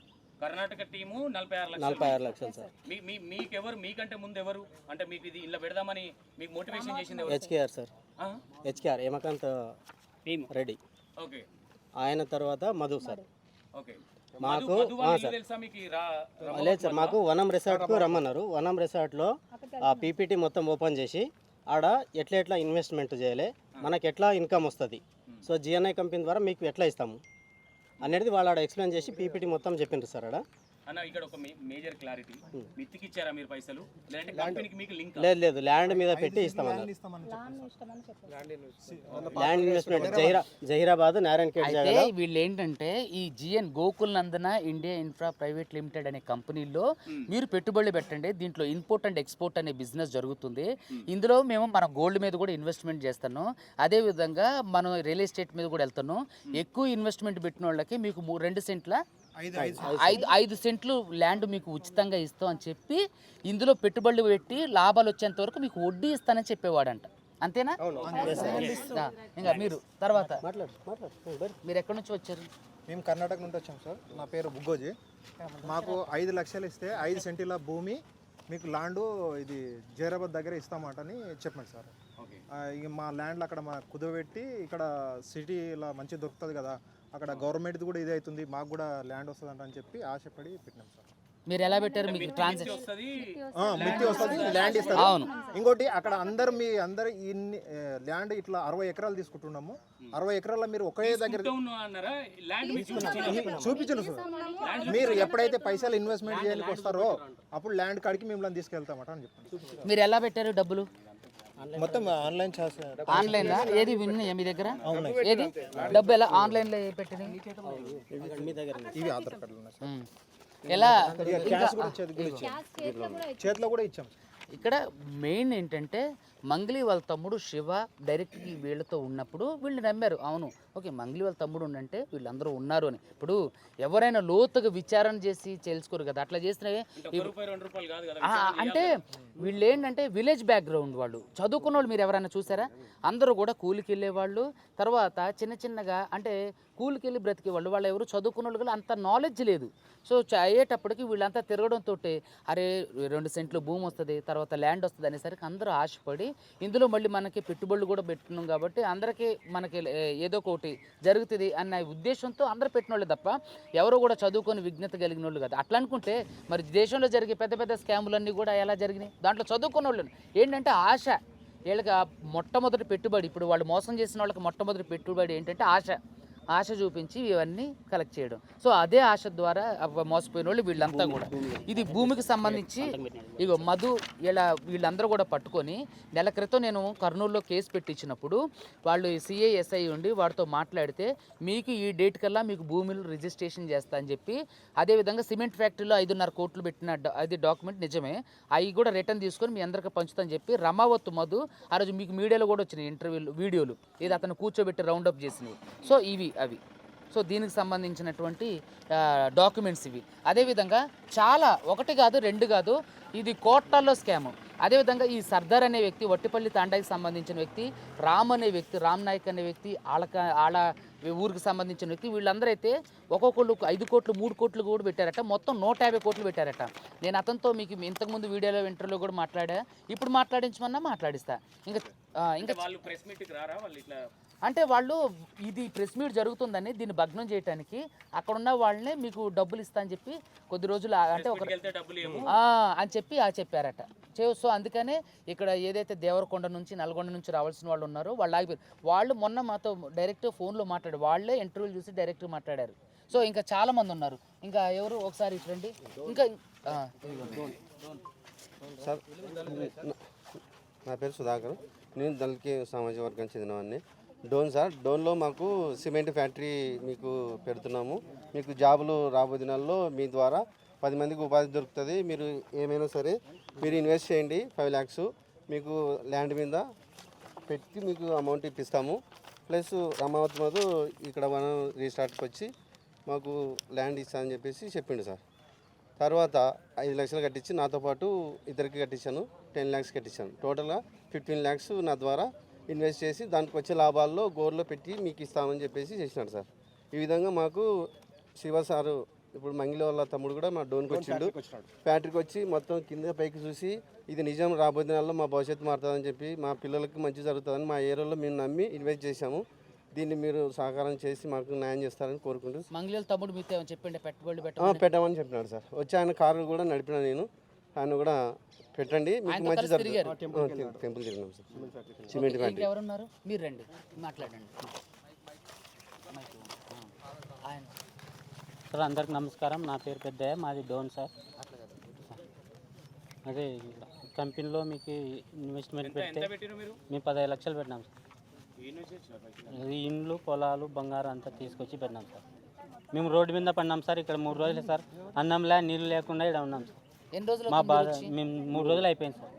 కర్ణాటక టీము 46 లక్షలు సార్. మీకెవరు మీకంటే ముందు ఎవరు అంటే మీకు ఇది ఇలా పెడదామని మీకు మోటివేషన్ చేసింది ఎవరు? HKR sir, HKR Hemakanth Reddy. Okay. ఆయన తర్వాత మధు సార్. ఓకే. మాకు తెలుసా మీకు లేదు సార్, మాకు వనం రిసార్ట్కు రమ్మన్నారు. వనం రిసార్ట్లో ఆ పీపీటీ మొత్తం ఓపెన్ చేసి ఆడ ఎట్లా ఇన్వెస్ట్మెంట్ చేయాలి, మనకి ఎట్లా ఇన్కమ్ వస్తుంది, సో జిఎన్ఐ కంపెనీ ద్వారా మీకు ఎట్లా ఇస్తాము అనేది వాళ్ళు ఆడ ఎక్స్ప్లెయిన్ చేసి పీపీటీ మొత్తం చెప్పిండ్రు సార్. ఆడ అన్న ఇక్కడ ఒక మేజర్ క్లారిటీ, మిత్తికిచ్చారా మీరు పైసలు లేదంటే కంపెనీకి మీకు లింక్? లేదు ల్యాండ్ మీద పెట్టి ఇస్తామన్నారు. Land investment Zaheerabad Narayankhed. అయితే వీళ్ళు ఏంటంటే ఈ జిఎన్ గోకుల్ నందన ఇండియా ఇన్ఫ్రా ప్రైవేట్ లిమిటెడ్ అనే కంపెనీలో మీరు పెట్టుబడులు పెట్టండి, దీంట్లో ఇంపోర్ట్ అండ్ ఎక్స్పోర్ట్ అనే బిజినెస్ జరుగుతుంది. ఇందులో మేము మన గోల్డ్ మీద కూడా ఇన్వెస్ట్మెంట్ చేస్తాను, అదేవిధంగా మనం రియల్ ఎస్టేట్ మీద కూడా వెళ్తాను. ఎక్కువ ఇన్వెస్ట్మెంట్ పెట్టిన వాళ్ళకి మీకు 2 సెంట్ల 5 సెంట్లు ల్యాండ్ మీకు ఉచితంగా ఇస్తాం అని చెప్పి ఇందులో పెట్టుబడులు పెట్టి లాభాలు వచ్చేంత వరకు మీకు వడ్డీ ఇస్తానని చెప్పేవాడంట. అంతేనా? ఇంకా మీరు తర్వాత మీరు ఎక్కడి నుంచి వచ్చారు? మేము కర్ణాటక నుండి వచ్చాం సార్. నా పేరు బుగ్గోజీ. మాకు 5 లక్షలు ఇస్తే 5 సెంటీల భూమి మీకు ల్యాండ్ ఇది జైరాబాద్ దగ్గర ఇస్తామంటని చెప్పండి సార్. ఇక మా ల్యాండ్లో అక్కడ మా కుదవబెట్టి ఇక్కడ సిటీలో మంచిగా దొరుకుతుంది కదా, అక్కడ గవర్నమెంట్ది కూడా ఇది అవుతుంది, మాకు కూడా ల్యాండ్ వస్తుంది అని చెప్పి ఆశపడి పెట్టినాం సార్. మీరు ఎలా పెట్టారు? మీకు ట్రాన్సాక్షన్ మిత్తి వస్తుంది, ల్యాండ్ ఇస్తారు. అవును. ఇంకోటి అక్కడ అందరు ఇన్ని ల్యాండ్ ఇట్లా 60 ఎకరాలు తీసుకుంటున్నాము. 60 ఎకరాల్లో మీరు ఒకే దగ్గర చూపించను సార్. మీరు ఎప్పుడైతే పైసలు ఇన్వెస్ట్మెంట్ చేయడానికి వస్తారో అప్పుడు ల్యాండ్ కాడికి మిమ్మల్ని తీసుకెళ్తామట అని చెప్పండి. మీరు ఎలా పెట్టారు డబ్బులు? మొత్తం ఆన్లైన్ ఆన్లైన్లో ఏది విన్నాయా మీ దగ్గర? ఏది డబ్బు ఎలా ఆన్లైన్లో పెట్టింది? మీ దగ్గర ఇవి ఆధార్ కార్డులు ఉన్నాయి సార్. ఎలా క్యాష్ కూడా చేతిలో కూడా ఇచ్చాం. ఇక్కడ మెయిన్ ఏంటంటే మంగ్లీ వాళ్ళ తమ్ముడు శివ డైరెక్ట్గా వీళ్ళతో ఉన్నప్పుడు వీళ్ళు నమ్మారు. అవును, ఓకే, మంగ్లీ వాళ్ళ తమ్ముడు ఉండంటే వీళ్ళందరూ ఉన్నారు అని. ఇప్పుడు ఎవరైనా లోతుగా విచారణ చేసి తెలుసుకోరు కదా, అట్లా చేసినవే. అంటే వీళ్ళు ఏంటంటే విలేజ్ బ్యాక్గ్రౌండ్ వాళ్ళు, చదువుకున్న వాళ్ళు మీరు ఎవరైనా చూసారా? అందరూ కూడా కూలికి వెళ్ళేవాళ్ళు, తర్వాత చిన్న చిన్నగా అంటే కూలికి వెళ్ళి బ్రతికేవాళ్ళు. వాళ్ళు ఎవరు చదువుకున్న వాళ్ళు కూడా అంత నాలెడ్జ్ లేదు. సో అయ్యేటప్పటికి వీళ్ళంతా తిరగడంతో అరే 2 సెంట్లు భూమి వస్తుంది, తర్వాత ల్యాండ్ వస్తుంది అనేసరికి అందరూ ఆశపడి ఇందులో మళ్ళీ మనకి పెట్టుబడులు కూడా పెట్టున్నాం కాబట్టి అందరికీ మనకి ఏదో ఒకటి జరుగుతుంది అన్న ఉద్దేశంతో అందరూ పెట్టిన వాళ్ళు తప్ప ఎవరు కూడా చదువుకొని విజ్ఞత కలిగిన వాళ్ళు కదా. అట్లా అనుకుంటే మరి దేశంలో జరిగే పెద్ద పెద్ద స్కాములన్నీ కూడా ఎలా జరిగినాయి? దాంట్లో చదువుకున్న వాళ్ళు ఏంటంటే ఆశ. వీళ్ళకి మొట్టమొదటి పెట్టుబడి, ఇప్పుడు వాళ్ళు మోసం చేసిన వాళ్ళకి మొట్టమొదటి పెట్టుబడి ఏంటంటే ఆశ చూపించి ఇవన్నీ కలెక్ట్ చేయడం. సో అదే ఆశ ద్వారా మోసపోయిన వాళ్ళు వీళ్ళంతా కూడా. ఇది భూమికి సంబంధించి ఇగో మధు వీళ్ళందరూ కూడా పట్టుకొని నెల క్రితం నేను కర్నూలులో కేసు పెట్టించినప్పుడు వాళ్ళు సిఐఎస్ఐ ఉండి వాడితో మాట్లాడితే మీకు ఈ డేట్ కల్లా మీకు భూమిలో రిజిస్ట్రేషన్ చేస్తా అని చెప్పి, అదేవిధంగా సిమెంట్ ఫ్యాక్టరీలో 5.5 కోట్లు పెట్టిన అది డాక్యుమెంట్ నిజమే, అవి కూడా రిటర్న్ తీసుకొని మీ అందరికీ పంచుతా అని చెప్పి రమావత్ మధు ఆ రోజు మీకు మీడియాలో కూడా వచ్చినాయి ఇంటర్వ్యూలు వీడియోలు, ఇది అతను కూర్చోబెట్టి రౌండప్ చేసినవి. సో అవి సో దీనికి సంబంధించినటువంటి డాక్యుమెంట్స్ ఇవి. అదేవిధంగా చాలా 1 కాదు 2 కాదు, ఇది కోట్లలో స్కాము. అదేవిధంగా ఈ సర్దార్ అనే వ్యక్తి, వట్టిపల్లి తాండాకి సంబంధించిన వ్యక్తి, రామ్ అనే వ్యక్తి, రామ్ నాయక్ అనే వ్యక్తి, ఆళ్ళ ఊరికి సంబంధించిన వ్యక్తి, వీళ్ళందరూ అయితే ఒక్కొక్కళ్ళు 5 కోట్లు 3 కోట్లు కూడా పెట్టారట. మొత్తం 150 కోట్లు పెట్టారట. నేను అతనితో మీకు ఇంతకుముందు వీడియోలో ఇంటర్వ్యూలో కూడా మాట్లాడా, ఇప్పుడు మాట్లాడించమన్నా మాట్లాడిస్తా. ఇంకా వాళ్ళు ప్రెస్ మీట్కి రారా? వాళ్ళు ఇట్లా అంటే వాళ్ళు ఇది ప్రెస్ మీట్ జరుగుతుందని దీన్ని భగ్నం చేయడానికి అక్కడ ఉన్న వాళ్ళనే మీకు డబ్బులు ఇస్తా అని చెప్పి కొద్ది రోజులు అంటే అని చెప్పి చెప్పారట. సో అందుకనే ఇక్కడ ఏదైతే దేవరకొండ నుంచి నల్గొండ నుంచి రావాల్సిన వాళ్ళు ఉన్నారో వాళ్ళు ఆగిపోయారు. వాళ్ళు మొన్న మాతో డైరెక్ట్ ఫోన్లో మాట్లాడారు, వాళ్ళే ఇంటర్వ్యూలు చూసి డైరెక్ట్గా మాట్లాడారు. సో ఇంకా చాలా మంది ఉన్నారు. ఇంకా ఎవరు ఒకసారి ఇట్లండి. ఇంకా సార్, నా పేరు సుధాకర్, నేను దళిత సామాజిక వర్గానికి చెందినవాడిని. డోన్ సార్, డోన్లో మాకు సిమెంట్ ఫ్యాక్టరీ మీకు పెడుతున్నాము. మీకు జాబులు రాబోయే దినాల్లో మీ ద్వారా 10 మందికి ఉపాధి దొరుకుతుంది. మీరు ఏమైనా సరే మీరు ఇన్వెస్ట్ చేయండి. 5 lakhs మీకు ల్యాండ్ మీద పెట్టి మీకు అమౌంట్ ఇప్పిస్తాము. ప్లస్ రమావత్ మధు ఇక్కడ మనం రీస్టార్ట్కి వచ్చి మాకు ల్యాండ్ ఇస్తా అని చెప్పేసి చెప్పిండు సార్. తర్వాత 5 లక్షలు కట్టించి నాతో పాటు ఇద్దరికి కట్టించాను, 10 lakhs కట్టించాను. టోటల్గా 15 lakhs నా ద్వారా ఇన్వెస్ట్ చేసి దానికి వచ్చే లాభాల్లో గోర్లో పెట్టి మీకు ఇస్తామని చెప్పేసి చేసినాడు సార్. ఈ విధంగా మాకు శివ సారు ఇప్పుడు మంగిలి వాళ్ళ తమ్ముడు కూడా మా డోన్కి వచ్చిండు. ఫ్యాక్టరీకి వచ్చి మొత్తం కింద పైకి చూసి ఇది నిజం, రాబోయే దినాల్లో మా భవిష్యత్తు మారుతుందని చెప్పి మా పిల్లలకి మంచి జరుగుతుందని మా ఏరియాలో మేము నమ్మి ఇన్వెస్ట్ చేశాము. దీన్ని మీరు సహకారం చేసి మాకు న్యాయం చేస్తారని కోరుకుంటూ. మంగిలి తమ్ముడు మీతో చెప్పండి పెట్టుబడులు పెట్టమని చెప్పినాడు సార్. వచ్చి ఆయన కారు కూడా నడిపినా నేను, ఆయన కూడా పెట్టండి మీకు మంచి జరుగుతుంది. టెంపుల్ తిరిగినాం సార్. సిమెంట్ ఫ్యాక్టరీ ఎవరున్నారు? మీరు రండి మాట్లాడండి. సార్ అందరికి నమస్కారం, నా పేరు పెద్దయ్య, మాది డోన్ సార్. అదే కంపెనీలో మీకు ఇన్వెస్ట్మెంట్ పెడితే మేము 15 లక్షలు పెట్టినాం సార్. ఇండ్లు పొలాలు బంగారం అంతా తీసుకొచ్చి పెట్టినాం సార్. మేము రోడ్డు మీద పడినాం సార్. ఇక్కడ 3 రోజులు సార్, అన్నంలా నీళ్ళు లేకుండా ఇక్కడ ఉన్నాం సార్. ఎన్ని రోజులు? మా బాధ మేము 3 రోజులు అయిపోయింది సార్.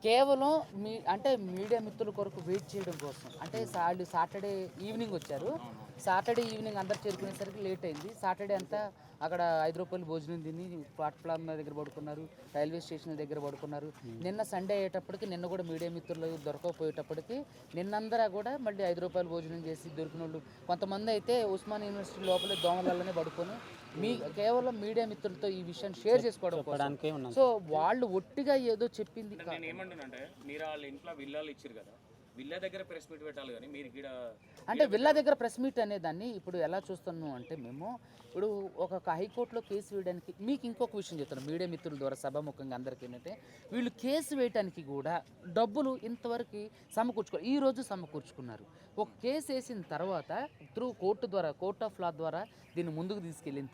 కేవలం అంటే మీడియా మిత్రుల కొరకు వెయిట్ చేయడం కోసం. అంటే వాళ్ళు సాటర్డే ఈవినింగ్ వచ్చారు. సాటర్డే ఈవినింగ్ అందరు చేరుకునేసరికి లేట్ అయింది. సాటర్డే అంతా అక్కడ 5 రూపాయలు భోజనం తిని ప్లాట్ఫామ్ దగ్గర పడుకున్నారు, రైల్వే స్టేషన్ దగ్గర పడుకున్నారు. నిన్న సండే అయ్యేటప్పటికి, నిన్న కూడా మీడియా మిత్రులు దొరకకపోయేటప్పటికి నిన్నందరూ కూడా మళ్ళీ 5 రూపాయలు భోజనం చేసి దొరికిన వాళ్ళు కొంతమంది అయితే ఉస్మాన్ యూనివర్సిటీ లోపలే దోమలలోనే పడుకొని కేవలం మీడియా మిత్రులతో ఈ విషయాన్ని షేర్ చేసుకోవడం. సో వాళ్ళు ఒట్టిగా ఏదో చెప్పింది. నేను ఏమంటున్నానంటే, మీరు వాళ్ళ ఇంట్లో విల్లాలు ఇచ్చారు కదా, విల్లా దగ్గర ప్రెస్ మీట్ పెట్టాలి కానీ మీరు ఇక్కడ అంటే విల్లా దగ్గర ప్రెస్ మీట్ అనేదాన్ని ఇప్పుడు ఎలా చూస్తున్నాం అంటే మేము ఇప్పుడు ఒక హైకోర్టులో కేసు వేయడానికి మీకు ఇంకొక విషయం చెప్తున్నాం మీడియా మిత్రుల ద్వారా సభాముఖంగా అందరికీ ఏంటంటే వీళ్ళు కేసు వేయడానికి కూడా డబ్బులు ఇంతవరకు ఈ రోజు సమకూర్చుకున్నారు. ఒక కేసు వేసిన తర్వాత త్రూ కోర్టు ద్వారా కోర్ట్ ఆఫ్ లా ద్వారా దీన్ని ముందుకు తీసుకెళ్ళిన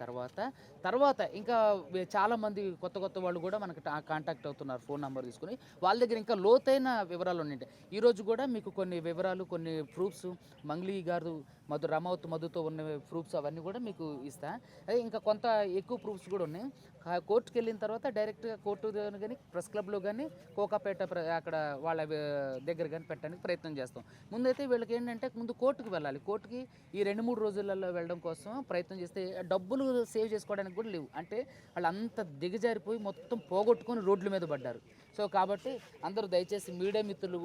తర్వాత ఇంకా చాలామంది కొత్త వాళ్ళు కూడా మనకి కాంటాక్ట్ అవుతున్నారు ఫోన్ నెంబర్ తీసుకుని. వాళ్ళ దగ్గర ఇంకా లోతైన వివరాలు ఉన్నాయి. ఈరోజు కూడా మీకు కొన్ని వివరాలు కొన్ని ప్రూఫ్స్ మంగ్లీ గారు రమావత్ మధుతో ఉన్న ప్రూఫ్స్ అవన్నీ కూడా మీకు ఇస్తా. అదే ఇంకా కొంత ఎక్కువ ప్రూఫ్స్ కూడా ఉన్నాయి. కోర్టుకి వెళ్ళిన తర్వాత డైరెక్ట్గా కోర్టు కానీ ప్రెస్ క్లబ్లో కానీ కోకాపేట అక్కడ వాళ్ళ దగ్గర కానీ పెట్టడానికి ప్రయత్నం చేస్తాం. ముందైతే వీళ్ళకి ఏంటంటే ముందు కోర్టుకు వెళ్ళాలి. కోర్టుకి ఈ 2-3 రోజులలో వెళ్ళడం కోసం ప్రయత్నం చేస్తే డబ్బులు సేవ్ చేసుకోవడానికి కూడా లేవు. అంటే వాళ్ళు అంత దిగజారిపోయి మొత్తం పోగొట్టుకొని రోడ్ల మీద పడ్డారు. సో కాబట్టి అందరూ దయచేసి మీడియా మిత్రులు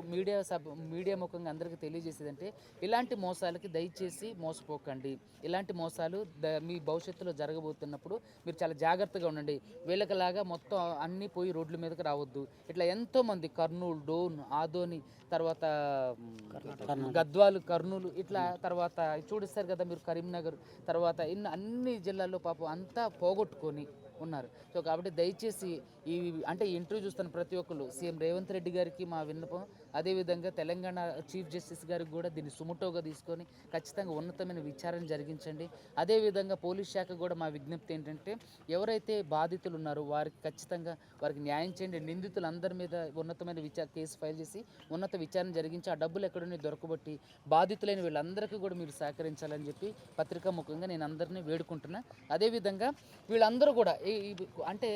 మీడియా ముఖంగా అందరికీ తెలియజేసేదంటే ఇలాంటి మోసాలకి దయచేసి మోసపోకండి. ఇలాంటి మోసాలు మీ భవిష్యత్తులో జరగబోతున్నప్పుడు మీరు చాలా జాగ్రత్తగా ఉండండి. వీళ్ళకిలాగా మొత్తం అన్నీ పోయి రోడ్ల మీదకి రావద్దు. ఇట్లా ఎంతోమంది కర్నూలు, డోన్, ఆదోని, తర్వాత గద్వాలు, కర్నూలు, ఇట్లా తర్వాత చూడిస్తారు కదా మీరు కరీంనగర్, తర్వాత అన్ని జిల్లాల్లో పాపం అంతా పోగొట్టుకొని ఉన్నారు. సో కాబట్టి దయచేసి ఈ ఇంటర్వ్యూ చూస్తున్న ప్రతి ఒక్కరు సీఎం రేవంత్ రెడ్డి గారికి మా విన్నపం, అదేవిధంగా తెలంగాణ చీఫ్ జస్టిస్ గారికి కూడా దీన్ని సుముటోగా తీసుకొని ఖచ్చితంగా ఉన్నతమైన విచారణ జరిగించండి. అదేవిధంగా పోలీస్ శాఖ కూడా మా విజ్ఞప్తి ఏంటంటే ఎవరైతే బాధితులు ఉన్నారో వారికి న్యాయం చేయండి. నిందితులందరి మీద ఉన్నతమైన కేసు ఫైల్ చేసి ఉన్నత విచారణ జరిగించి ఆ డబ్బులు ఎక్కడున్నాయి దొరకబట్టి బాధితులైన వీళ్ళందరికీ కూడా మీరు సహకరించాలని చెప్పి పత్రికా ముఖంగా నేను అందరినీ వేడుకుంటున్నా. అదేవిధంగా వీళ్ళందరూ కూడా అంటే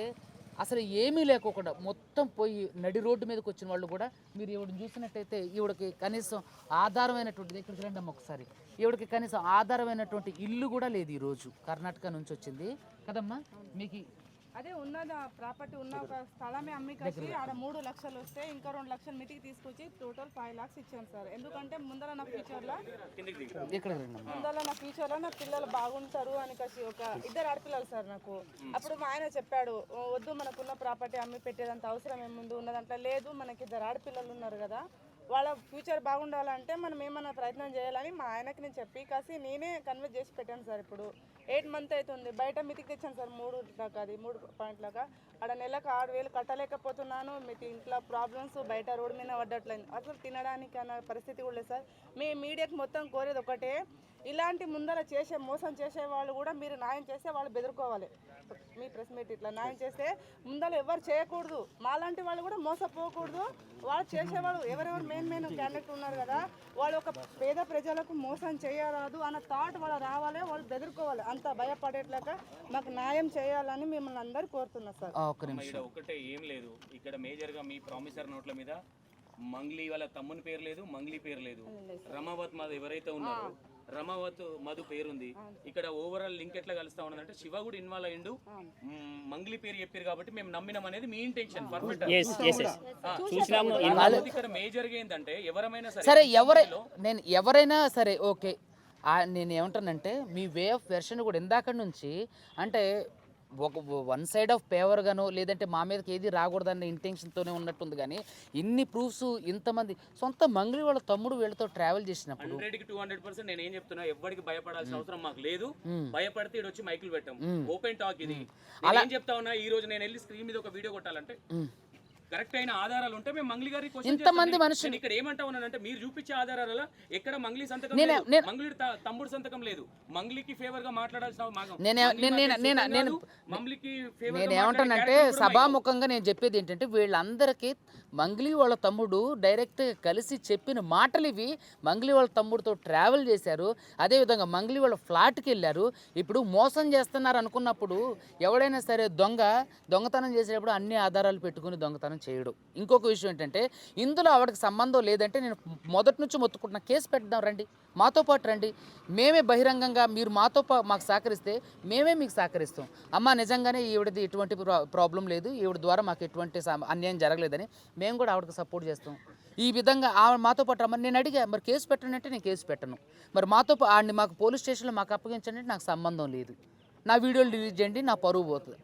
అసలు ఏమీ లేకోకుండా మొత్తం పోయి నడి రోడ్డు మీదకి వచ్చిన వాళ్ళు కూడా మీరు ఈవిడని చూసినట్టయితే ఈవిడకి కనీసం ఆధారమైనటువంటిది ఇక్కడికి రండి అమ్మ ఒకసారి, ఈవిడకి కనీసం ఆధారమైనటువంటి ఇల్లు కూడా లేదు. ఈరోజు కర్ణాటక నుంచి వచ్చింది కదమ్మా. మీకు అదే ఉన్నది ప్రాపర్టీ ఉన్న ఒక స్థలమే అమ్మి కట్టి ఆడ 3 లక్షలు వస్తే ఇంకా 2 లక్షలు మితికి తీసుకొచ్చి టోటల్ 5 lakhs ఇచ్చాను సార్. ఎందుకంటే ముందర నా ఫ్యూచర్లో నా పిల్లలు బాగుంటారు అని కసి ఒక 2 ఆడపిల్లలు సార్ నాకు. అప్పుడు మా ఆయన చెప్పాడు వద్దు మనకున్న ప్రాపర్టీ అమ్మి పెట్టేదంత అవసరం ఏముంది, ఉన్నదంటే లేదు మనకి 2 ఆడపిల్లలు ఉన్నారు కదా వాళ్ళ ఫ్యూచర్ బాగుండాలంటే మనం ఏమన్నా ప్రయత్నం చేయాలని మా ఆయనకి నేను చెప్పి కాసి నేనే కన్విన్స్ చేసి పెట్టాను సార్. ఇప్పుడు 8 months అవుతుంది. బయట మితికి తెచ్చాను సార్ 3 పాయింట్ లాగా. ఆడ నెలకు 6,000 కట్టలేకపోతున్నాను. మితి ఇంట్లో ప్రాబ్లమ్స్, బయట రోడ్డు మీద పడ్డట్లేదు, అసలు తినడానికి అన్న పరిస్థితి కూడా లేదు సార్. మీ మీడియాకి మొత్తం కోరేది ఒకటే, ఇలాంటి ముందర మోసం చేసే వాళ్ళు కూడా మీరు న్యాయం చేస్తే వాళ్ళు బెదురుకోవాలి. మీ ప్రెస్ మీట్ ఇట్లా న్యాయం చేస్తే ముందర ఎవరు చేయకూడదు, మాలాంటి వాళ్ళు కూడా మోసపోకూడదు. వాళ్ళు చేసేవాళ్ళు ఎవరెవరు మెయిన్ క్యాండిడేట్ ఉన్నారు కదా వాళ్ళు ఒక పేద ప్రజలకు మోసం చేయరాదు అన్న థాట్ వాళ్ళు రావాలి, వాళ్ళు బెదురుకోవాలి. అంత భయపడేట్లాగా మాకు న్యాయం చేయాలని మిమ్మల్ని అందరూ కోరుతున్నారు సార్. ఇక్కడ ఒకటే ఏం లేదు, ఇక్కడ మేజర్ గా మీ ప్రామిసర్ నోట్ల మీద మంగ్లీ వాళ్ళ తమ్ముని పేరు లేదు, మంగ్లీ పేరు లేదు. రమావత్ మధు ఎవరైతే ఉన్నారో రమావత్ మధు పేరుంది. ఇక్కడ ఓవరాల్ లింక్ ఎట్లా కలుస్తా ఉన్నదంటే శివ కూడా ఇన్వాల్వ్ అయ్యిండు, మంగ్లీ పేరు చెప్పారు కాబట్టి మేము నమ్మినాం అనేది మీ ఇంటెన్షన్. పర్ఫెక్ట్. ఇక్కడ మేజర్ గా ఏంటంటే ఎవరైనా సరే ఓకే, నేను ఏమంటానంటే మీ వే ఆఫ్ వెర్షన్ కూడా ఇందాక నుంచి అంటే ఒక 1 side ఆఫ్ ఫేవర్గానో లేదంటే మా మీదకి ఏది రాకూడదన్న ఇంటెన్షన్తోనే ఉన్నట్టుంది. కానీ ఇన్ని ప్రూఫ్స్ ఇంతమంది సొంత మంగ్లీ వాళ్ళ తమ్ముడు వీళ్ళతో ట్రావెల్ చేసినప్పుడు 100% నేను ఏం చెప్తున్నా, ఎవరికి భయపడాల్సిన అవసరం మాకు లేదు. భయపడితే ఇటు వచ్చి మైకులు పెట్టాం, ఓపెన్ టాక్ ఇది. అలా ఏం చెప్తా ఉన్నా, ఈ రోజు నేను వెళ్ళి స్క్రీన్ మీద ఒక వీడియో కొట్టాలంటే కరెక్ట్ అయిన ఆధారాలు ఉంటే మేము మంగ్లీ గారి ఇంతమంది మనుషులు ఇక్కడ ఏమంటా ఉన్నానంటే మీరు చూపించే ఆధారాలలో ఎక్కడ మంగ్లీ సంతకం, మంగ్లీ తమ్ముడు సంతకం లేదు. మంగ్లీకి ఫేవర్ గా మాట్లాడాల్సిన నేనేమంటానంటే సభాముఖంగా నేను చెప్పేది ఏంటంటే వీళ్ళందరికీ మంగ్లీ వాళ్ళ తమ్ముడు డైరెక్ట్గా కలిసి చెప్పిన మాటలు ఇవి. మంగ్లీ వాళ్ళ తమ్ముడితో ట్రావెల్ చేశారు, అదేవిధంగా మంగ్లీ వాళ్ళ ఫ్లాట్కి వెళ్ళారు. ఇప్పుడు మోసం చేస్తున్నారు అనుకున్నప్పుడు ఎవడైనా సరే దొంగతనం చేసేటప్పుడు అన్ని ఆధారాలు పెట్టుకుని దొంగతనం చేయడు. ఇంకొక విషయం ఏంటంటే ఇందులో ఆవిడకి సంబంధం లేదంటే నేను మొదటి నుంచి మొత్తుకుంటున్న కేసు పెట్టడం, రండి మాతో పాటు రండి, మేమే బహిరంగంగా మీరు మాకు సహకరిస్తే మేమే మీకు సహకరిస్తాం. అమ్మ నిజంగానే ఈవిడది ఎటువంటి ప్రాబ్లం లేదు, ఈవిడ ద్వారా మాకు ఎటువంటి అన్యాయం జరగలేదని మేము కూడా ఆవిడకి సపోర్ట్ చేస్తాం. ఈ విధంగా మాతో పాటు రమ్మని నేను అడిగా, మరి కేసు పెట్టండి అంటే నేను కేసు పెట్టను, మరి ఆడిని మాకు పోలీస్ స్టేషన్లో మాకు అప్పగించండి అంటే నాకు సంబంధం లేదు, నా వీడియోలు డిలీట్ చేయండి, నా పరువు పోతుంది.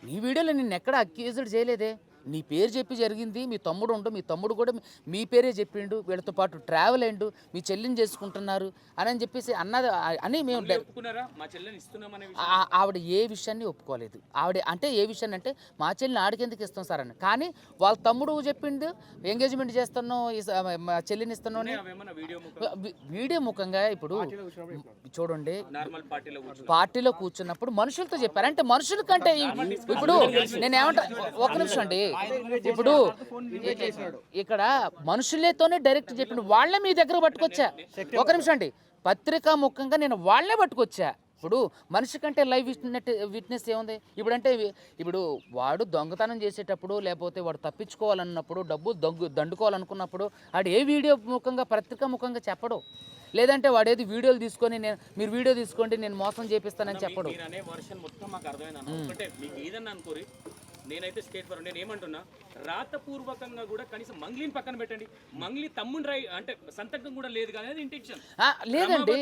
నీ వీడియోలో నిన్ను ఎక్కడ అక్యూజ్డ్ చేయలేదే, నీ పేరు చెప్పి జరిగింది, మీ తమ్ముడు ఉండు, మీ తమ్ముడు కూడా మీ పేరే చెప్పిండు, వీళ్ళతో పాటు ట్రావెల్ అయ్యిండు, మీ చెల్లిని చేసుకుంటున్నారు అని చెప్పేసి అన్నది అని మేము ఒప్పుకున్నారా మా చెల్లెని ఇస్తున్నామనే ఆవిడ ఏ విషయాన్ని ఒప్పుకోలేదు. ఆవిడ అంటే ఏ విషయాన్ని అంటే మా చెల్లిని ఆడికెందుకు ఇస్తాం సార్ అని. కానీ వాళ్ళ తమ్ముడు చెప్పిండు ఎంగేజ్మెంట్ చేస్తున్నాం, మా చెల్లిని ఇస్తున్నాం అని వీడియో ముఖంగా. ఇప్పుడు చూడండి, పార్టీలో కూర్చున్నప్పుడు మనుషులతో చెప్పారు. అంటే మనుషుల కంటే ఇప్పుడు నేనేమంటా, ఒక నిమిషం అండి, ఇప్పుడు ఇక్కడ మనుషులతోనే డైరెక్ట్ చెప్పిండు, వాళ్ళే మీ దగ్గర పట్టుకొచ్చా. ఒక నిమిషం అండి, పత్రికా ముఖంగా నేను వాళ్ళే పట్టుకొచ్చా. ఇప్పుడు మనిషి కంటే లైవ్ విట్నెస్ ఏముంది? ఇప్పుడంటే ఇప్పుడు వాడు దొంగతనం చేసేటప్పుడు, లేకపోతే వాడు తప్పించుకోవాలన్నప్పుడు, డబ్బు దండుకోవాలనుకున్నప్పుడు వాడు ఏ వీడియో ముఖంగా పత్రికా ముఖంగా చెప్పడు. లేదంటే వాడేది వీడియోలు తీసుకొని మీరు వీడియో తీసుకోండి నేను మోసం చేపిస్తానని చెప్పడు. మొత్తం మాకు అర్థమైంది. ఒకటే మీకు ఏదన్నా అనుకోరి, నేనైతే స్టేట్ ఫర్ నేను ఏమంటున్నా, రాతపూర్వకంగా కూడా కనీసం మంగ్లీని పక్కన పెట్టండి, మంగ్లీ తమ్ముడు అంటే సంతకం కూడా లేదు కానీ ఇంటెన్షన్ లేదండి.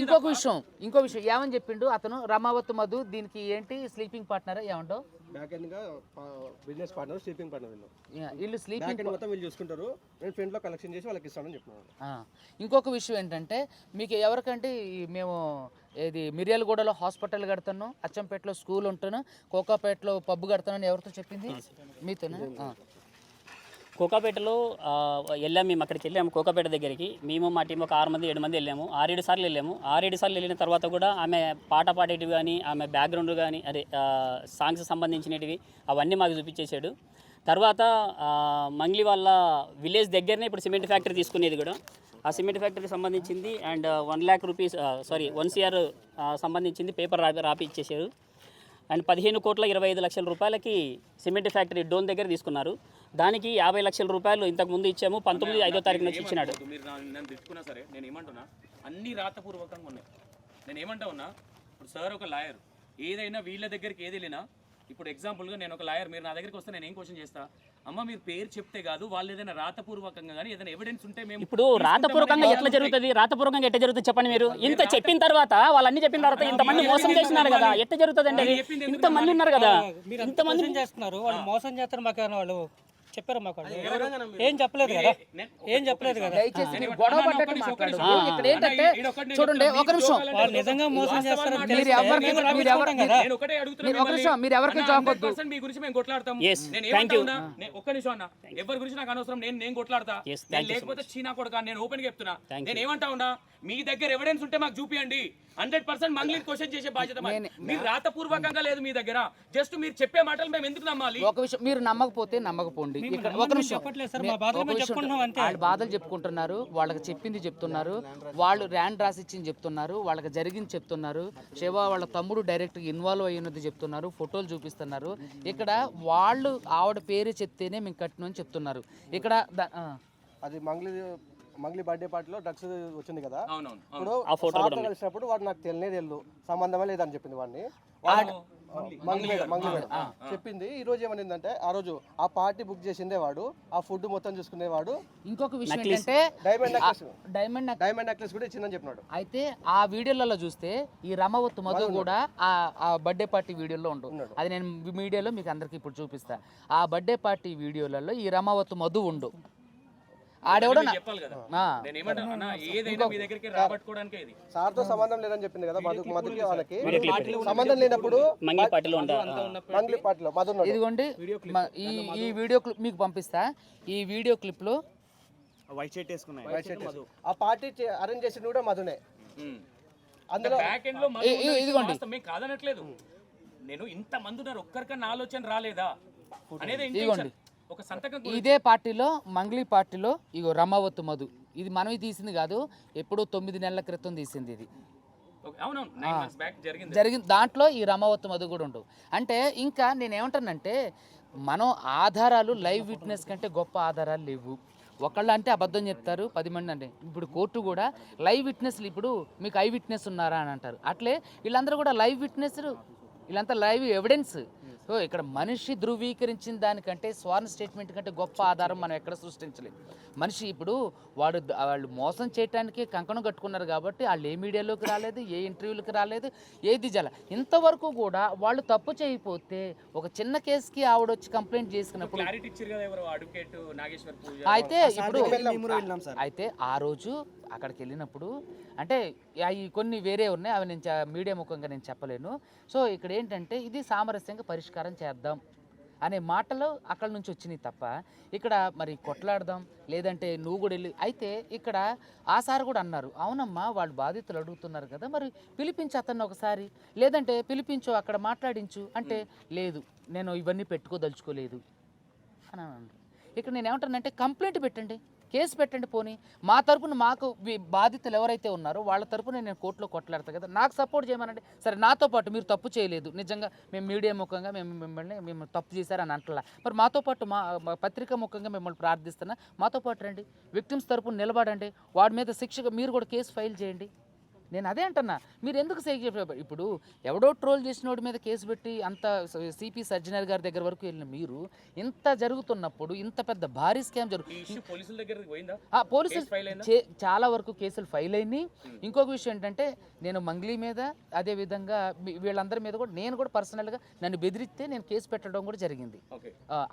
ఇంకో విషయం ఏమని చెప్పిండు అతను, రమావత్ మధు దీనికి ఏంటి స్లీపింగ్ పార్ట్నర్ ఏమంటావు? బ్యాక్ ఎండ్ గా బిజినెస్ పార్ట్నర్, స్లీపింగ్ పార్ట్నర్ వీళ్ళు స్లీపింగ్ మొత్తం వీళ్ళు చూసుకుంటారు. నేను ఫ్రెండ్ లో కలెక్షన్ చేసి వాళ్ళకి ఇస్తానని చెప్తున్నాను. ఇంకొక విషయం ఏంటంటే, మీకు ఎవరికంటే మేము ఇది మిర్యాలగూడలో హాస్పిటల్ కడతాను, అచ్చంపేటలో స్కూల్ ఉంటాను, కోకాపేటలో పబ్బు కడతానని ఎవరితో చెప్పింది? మీతోనే. కోకాపేటలో వెళ్ళాము, మేము అక్కడికి వెళ్ళాము కోకాపేట దగ్గరికి. మేము మా టీం ఒక 6 మంది 7 మంది వెళ్ళాము. 6-7 సార్లు వెళ్ళాము. 6-7 సార్లు వెళ్ళిన తర్వాత కూడా ఆమె పాట పాడేటివి కానీ, ఆమె బ్యాక్గ్రౌండ్ కానీ, అదే సాంగ్స్ సంబంధించినవి అవన్నీ మాకు చూపించేశాడు. తర్వాత మంగ్లీ వాళ్ళ విలేజ్ దగ్గరనే ఇప్పుడు సిమెంట్ ఫ్యాక్టరీ తీసుకునేది కూడా. ఆ సిమెంట్ ఫ్యాక్టరీకి సంబంధించింది అండ్ 1 lakh రూపీస్ 1 CR సంబంధించింది పేపర్ రాపి ఇచ్చేసారు. అండ్ 15,25,00,000 రూపాయలకి సిమెంట్ ఫ్యాక్టరీ డోన్ దగ్గర తీసుకున్నారు. దానికి 50 లక్షల రూపాయలు ఇంతకు ముందు ఇచ్చాము, 19 5వ తారీఖున ఇచ్చినాడు. మీరు నన్ను తిట్టుకున్నా సరే, నేను ఏమంటున్నా, అన్ని రాతపూర్వకంగా ఉన్నాయి. నేను ఏమంటా ఉన్నా, ఇప్పుడు సార్ ఒక లాయర్, ఏదైనా వీళ్ళ దగ్గరికి ఏది వెళ్ళినా, ఇప్పుడు ఎగ్జాంపుల్గా నేను ఒక లాయర్, మీరు నా దగ్గరికి వస్తే నేను ఏం క్వశ్చన్ చేస్తా, అమ్మ మీరు పేరు చెప్తే కాదు, వాళ్ళు ఏదైనా రాతపూర్వకంగా కానీ ఏదైనా ఎవిడెన్స్ ఉంటే మేము. ఇప్పుడు రాతపూర్వకంగా ఎట్లా జరుగుతుంది? రాతపూర్వకంగా ఎట్లా జరుగుతుంది చెప్పండి మీరు. ఇంత చెప్పిన తర్వాత, వాళ్ళన్నీ చెప్పిన తర్వాత ఇంతమంది మోసం చేసినారు కదా, ఎట్లా జరుగుతుంది అండి? ఇంతమంది ఉన్నారు కదా, ఇంతమంది చేస్తున్నారు, వాళ్ళు మోసం చేస్తారు. మాకు వాళ్ళు చెప్పారు, మాకు ఏం చెప్పలేదు కదా, ఏం చెప్పలేదు కదా. చూడండి, ఒక నిమిషం, నిజంగా మోసం చేస్తారు. మీరు ఎవరికి జాబ్ వద్దు. మీ గురించి మేము కొట్లాడతాం. ఒక్క నిమిషం అన్న, ఎవరి గురించి నాకు అనవసరం, నేను కొట్లాడతా. లేకపోతే చీనా కొడక, నేను ఓపెన్ గా చెప్తున్నా. నేను ఏమంటా ఉన్నా, మీ దగ్గర ఎవిడెన్స్ ఉంటే మాకు చూపియండి. 100% మంగ్లీ క్వశ్చన్ చేసే బాధ్యత మీరు రాతపూర్వకంగా లేదు మీ దగ్గర, జస్ట్ మీరు చెప్పే మాటలు మేము ఎందుకు నమ్మాలి? ఒక విషయం, మీరు నమ్మకపోతే నమ్మకపోండి. ఒక నిమిషం, వాళ్ళు బాధలు చెప్పుకుంటున్నారు, వాళ్ళకి చెప్పింది చెప్తున్నారు, వాళ్ళు ర్యాండ్ రాసిచ్చింది చెప్తున్నారు, వాళ్ళకి జరిగింది చెప్తున్నారు, శివ వాళ్ళ తమ్ముడు డైరెక్ట్ ఇన్వాల్వ్ అయ్యినది చెప్తున్నారు, ఫోటోలు చూపిస్తున్నారు. ఇక్కడ వాళ్ళు ఆవిడ పేరు చెప్తేనే మేము కట్టినని చెప్తున్నారు. ఇక్కడ అది మంగ్లీ బర్త్డే పార్టీలో డ్రగ్స్ వచ్చింది కదా, అవునవును, ఇప్పుడు కలిసినప్పుడు వాడు నాకు తెలియదు, సంబంధమే లేదని చెప్పింది వాడిని. మంగ్లీ మేడం చెప్పింది. ఈ రోజు ఏమనిందంటే, ఆ రోజు ఆ పార్టీ బుక్ చేసిందే వాడు, ఆ ఫుడ్ మొత్తం చూసుకునేవాడు. ఇంకొక విషయం ఏంటంటే, డైమండ్ నెక్లెస్ కూడా ఇచ్చిందని చెప్పినాడు. అయితే ఆ వీడియోలలో చూస్తే ఈ రమావత్ మధు కూడా ఆ బర్త్డే పార్టీ వీడియోలో ఉండు. అది నేను మీడియాలో మీకు అందరికి ఇప్పుడు చూపిస్తా. ఆ బర్త్డే పార్టీ వీడియోలలో ఈ రమావత్ మధు ఉండు. ఆడెవడో సార్తో సంబంధం లేదని చెప్పింది కదా, మధుకి వాళ్ళకి సంబంధం లేనప్పుడు మంగ్లీ పార్టీలో మధు. ఇదిగోండి, ఈ వీడియో క్లిప్ మీకు పంపిస్తా. ఈ వీడియో క్లిప్ లో వైట్ షర్ట్ వేసుకున్నాయి. ఆ పార్టీ అరేంజ్ చేసింది కూడా మధునే. అందులో ఇదిగోండి, కాదనట్లేదు, నేను ఇంత మంది ఉన్నారు, ఒక్కరికన్నా ఆలోచన రాలేదా అనేది. ఇదిగోండి, ఇదే పార్టీలో మంగ్లీ పార్టీలో ఇగో రమావత్ మధు, ఇది మనవి తీసింది కాదు, ఎప్పుడో 9 నెలల క్రితం తీసింది ఇది. జరిగింది. దాంట్లో ఈ రమావత్ మధు కూడా ఉండవు. అంటే ఇంకా నేనేమంటానంటే, మనం ఆధారాలు లైవ్ విట్నెస్ కంటే గొప్ప ఆధారాలు లేవు. ఒకళ్ళు అంటే అబద్ధం చెప్తారు, 10 మంది అంటే. ఇప్పుడు కోర్టు కూడా లైవ్ విట్నెస్లు, ఇప్పుడు మీకు ఐ విట్నెస్ ఉన్నారా అని అంటారు. అట్లే వీళ్ళందరూ కూడా లైవ్ విట్నెస్, వీళ్ళంతా లైవ్ ఎవిడెన్స్. సో ఇక్కడ మనిషి ధృవీకరించిన దానికంటే స్వర్ణ స్టేట్మెంట్ కంటే గొప్ప ఆధారం మనం ఎక్కడ సృష్టించలేము. మనిషి ఇప్పుడు వాళ్ళు మోసం చేయడానికి కంకణం కట్టుకున్నారు కాబట్టి వాళ్ళు ఏ మీడియాలోకి రాలేదు, ఏ ఇంటర్వ్యూలకు రాలేదు, ఏది జల ఇంతవరకు కూడా వాళ్ళు తప్పు చేయకపోతే ఒక చిన్న కేసుకి ఆవిడొచ్చి కంప్లైంట్ చేసుకున్నప్పుడు క్లారిటీ ఇచ్చారు కదా ఎవరు అడ్వకేట్ నాగేశ్వర్ పూజ. అయితే ఇప్పుడు అయితే ఆ రోజు అక్కడికి వెళ్ళినప్పుడు అంటే అవి కొన్ని వేరే ఉన్నాయి, అవి నేను మీడియా ముఖంగా నేను చెప్పలేను. సో ఇక్కడ ఏంటంటే ఇది సామరస్యంగా పరిష్కారం చేద్దాం అనే మాటలు అక్కడ నుంచి వచ్చినాయి తప్ప ఇక్కడ మరి కొట్లాడదాం లేదంటే నువ్వు కూడా వెళ్ళి అయితే ఇక్కడ ఆ సార్ కూడా అన్నారు, అవునమ్మా వాళ్ళు బాధితులు అడుగుతున్నారు కదా మరి పిలిపించు అతన్ని ఒకసారి, లేదంటే పిలిపించు అక్కడ మాట్లాడించు అంటే లేదు నేను ఇవన్నీ పెట్టుకోదలుచుకోలేదు అని అన్నారు. ఇక్కడ నేను ఏమంటానంటే కంప్లైంట్ పెట్టండి, కేసు పెట్టండి, పోనీ మా తరపున మాకు బాధితులు ఎవరైతే ఉన్నారో వాళ్ళ తరపున నేను కోర్టులో కొట్లాడతాను కదా, నాకు సపోర్ట్ చేయమనండి. సరే నాతో పాటు మీరు తప్పు చేయలేదు, నిజంగా మేము మీడియా ముఖంగా మేము తప్పు చేశారని అంటలా, మరి మాతో పాటు మా పత్రికా ముఖంగా మిమ్మల్ని ప్రార్థిస్తున్నా మాతో పాటు రండి, విక్టిమ్స్ తరపున నిలబడండి, వాడి మీద శిక్షగా మీరు కూడా కేసు ఫైల్ చేయండి. నేను అదే అంటున్నా, మీరు ఎందుకు ఇప్పుడు ఎవడో ట్రోల్ చేసిన వాడి మీద కేసు పెట్టి అంత సిపి సజ్జనర్ గారి దగ్గర వరకు వెళ్ళిన మీరు ఇంత జరుగుతున్నప్పుడు ఇంత పెద్ద భారీ స్కామ్ జరుగుతుంది, పోలీసులు చాలా వరకు కేసులు ఫైల్ అయినాయి. ఇంకొక విషయం ఏంటంటే నేను మంగ్లీ మీద అదేవిధంగా వీళ్ళందరి మీద కూడా నేను కూడా పర్సనల్గా నన్ను బెదిరిస్తే నేను కేసు పెట్టడం కూడా జరిగింది.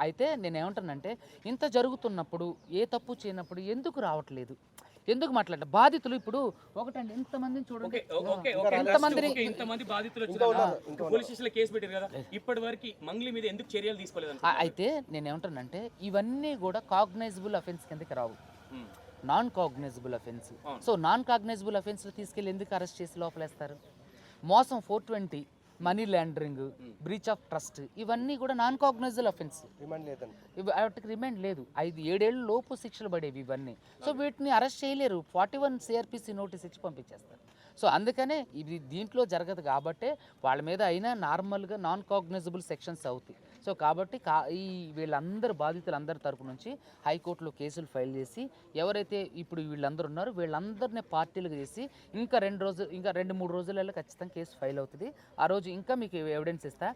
అయితే నేను ఏమంటానంటే ఇంత జరుగుతున్నప్పుడు ఏ తప్పు చేయనప్పుడు ఎందుకు రావట్లేదు, ఎందుకు మాట్లాడ బాధితులు ఇప్పుడు ఒకటండి ఇంతమందిని చూడండి, ఇంతమంది బాధితులు వచ్చారు పోలీస్ స్టేషన్ లో కేసు పెట్టారు కదా, ఇప్పటి వరకు మంగ్లీ మీద ఎందుకు చర్యలు తీసుకోలేదు? అయితే నేను ఏమంటానంటే ఇవన్నీ కూడా కాగ్నైజబుల్ అఫెన్స్ కిందకి రావు, non cognizable offence. So non cognizable అఫెన్స్లో తీసుకెళ్ళి ఎందుకు అరెస్ట్ చేసి లోపలేస్తారు? మోసం 420, money laundering, breach of trust ఇవన్నీ కూడా నాన్ కాగ్నైజబుల్ అఫెన్స్, వాటికి రిమాండ్ లేదు, 5-7 ఏళ్ళ లోపు శిక్షలు పడేవి ఇవన్నీ. సో వీటిని అరెస్ట్ చేయలేరు, 41 CRPC నోటీస్ ఇచ్చి పంపించేస్తారు. సో అందుకనే ఇది దీంట్లో జరగదు కాబట్టే వాళ్ళ మీద అయినా నార్మల్గా నాన్ కాగ్నైజబుల్ సెక్షన్స్ అవుతాయి. సో కాబట్టి ఈ వీళ్ళందరూ బాధితులందరి తరపు నుంచి హైకోర్టులో కేసులు ఫైల్ చేసి ఎవరైతే ఇప్పుడు వీళ్ళందరూ ఉన్నారో వీళ్ళందరినీ పార్టీలుగా చేసి ఇంకా 2-3 రోజులలో ఖచ్చితంగా కేసు ఫైల్ అవుతుంది. ఆ రోజు ఇంకా మీకు ఎవిడెన్స్ ఇస్తా.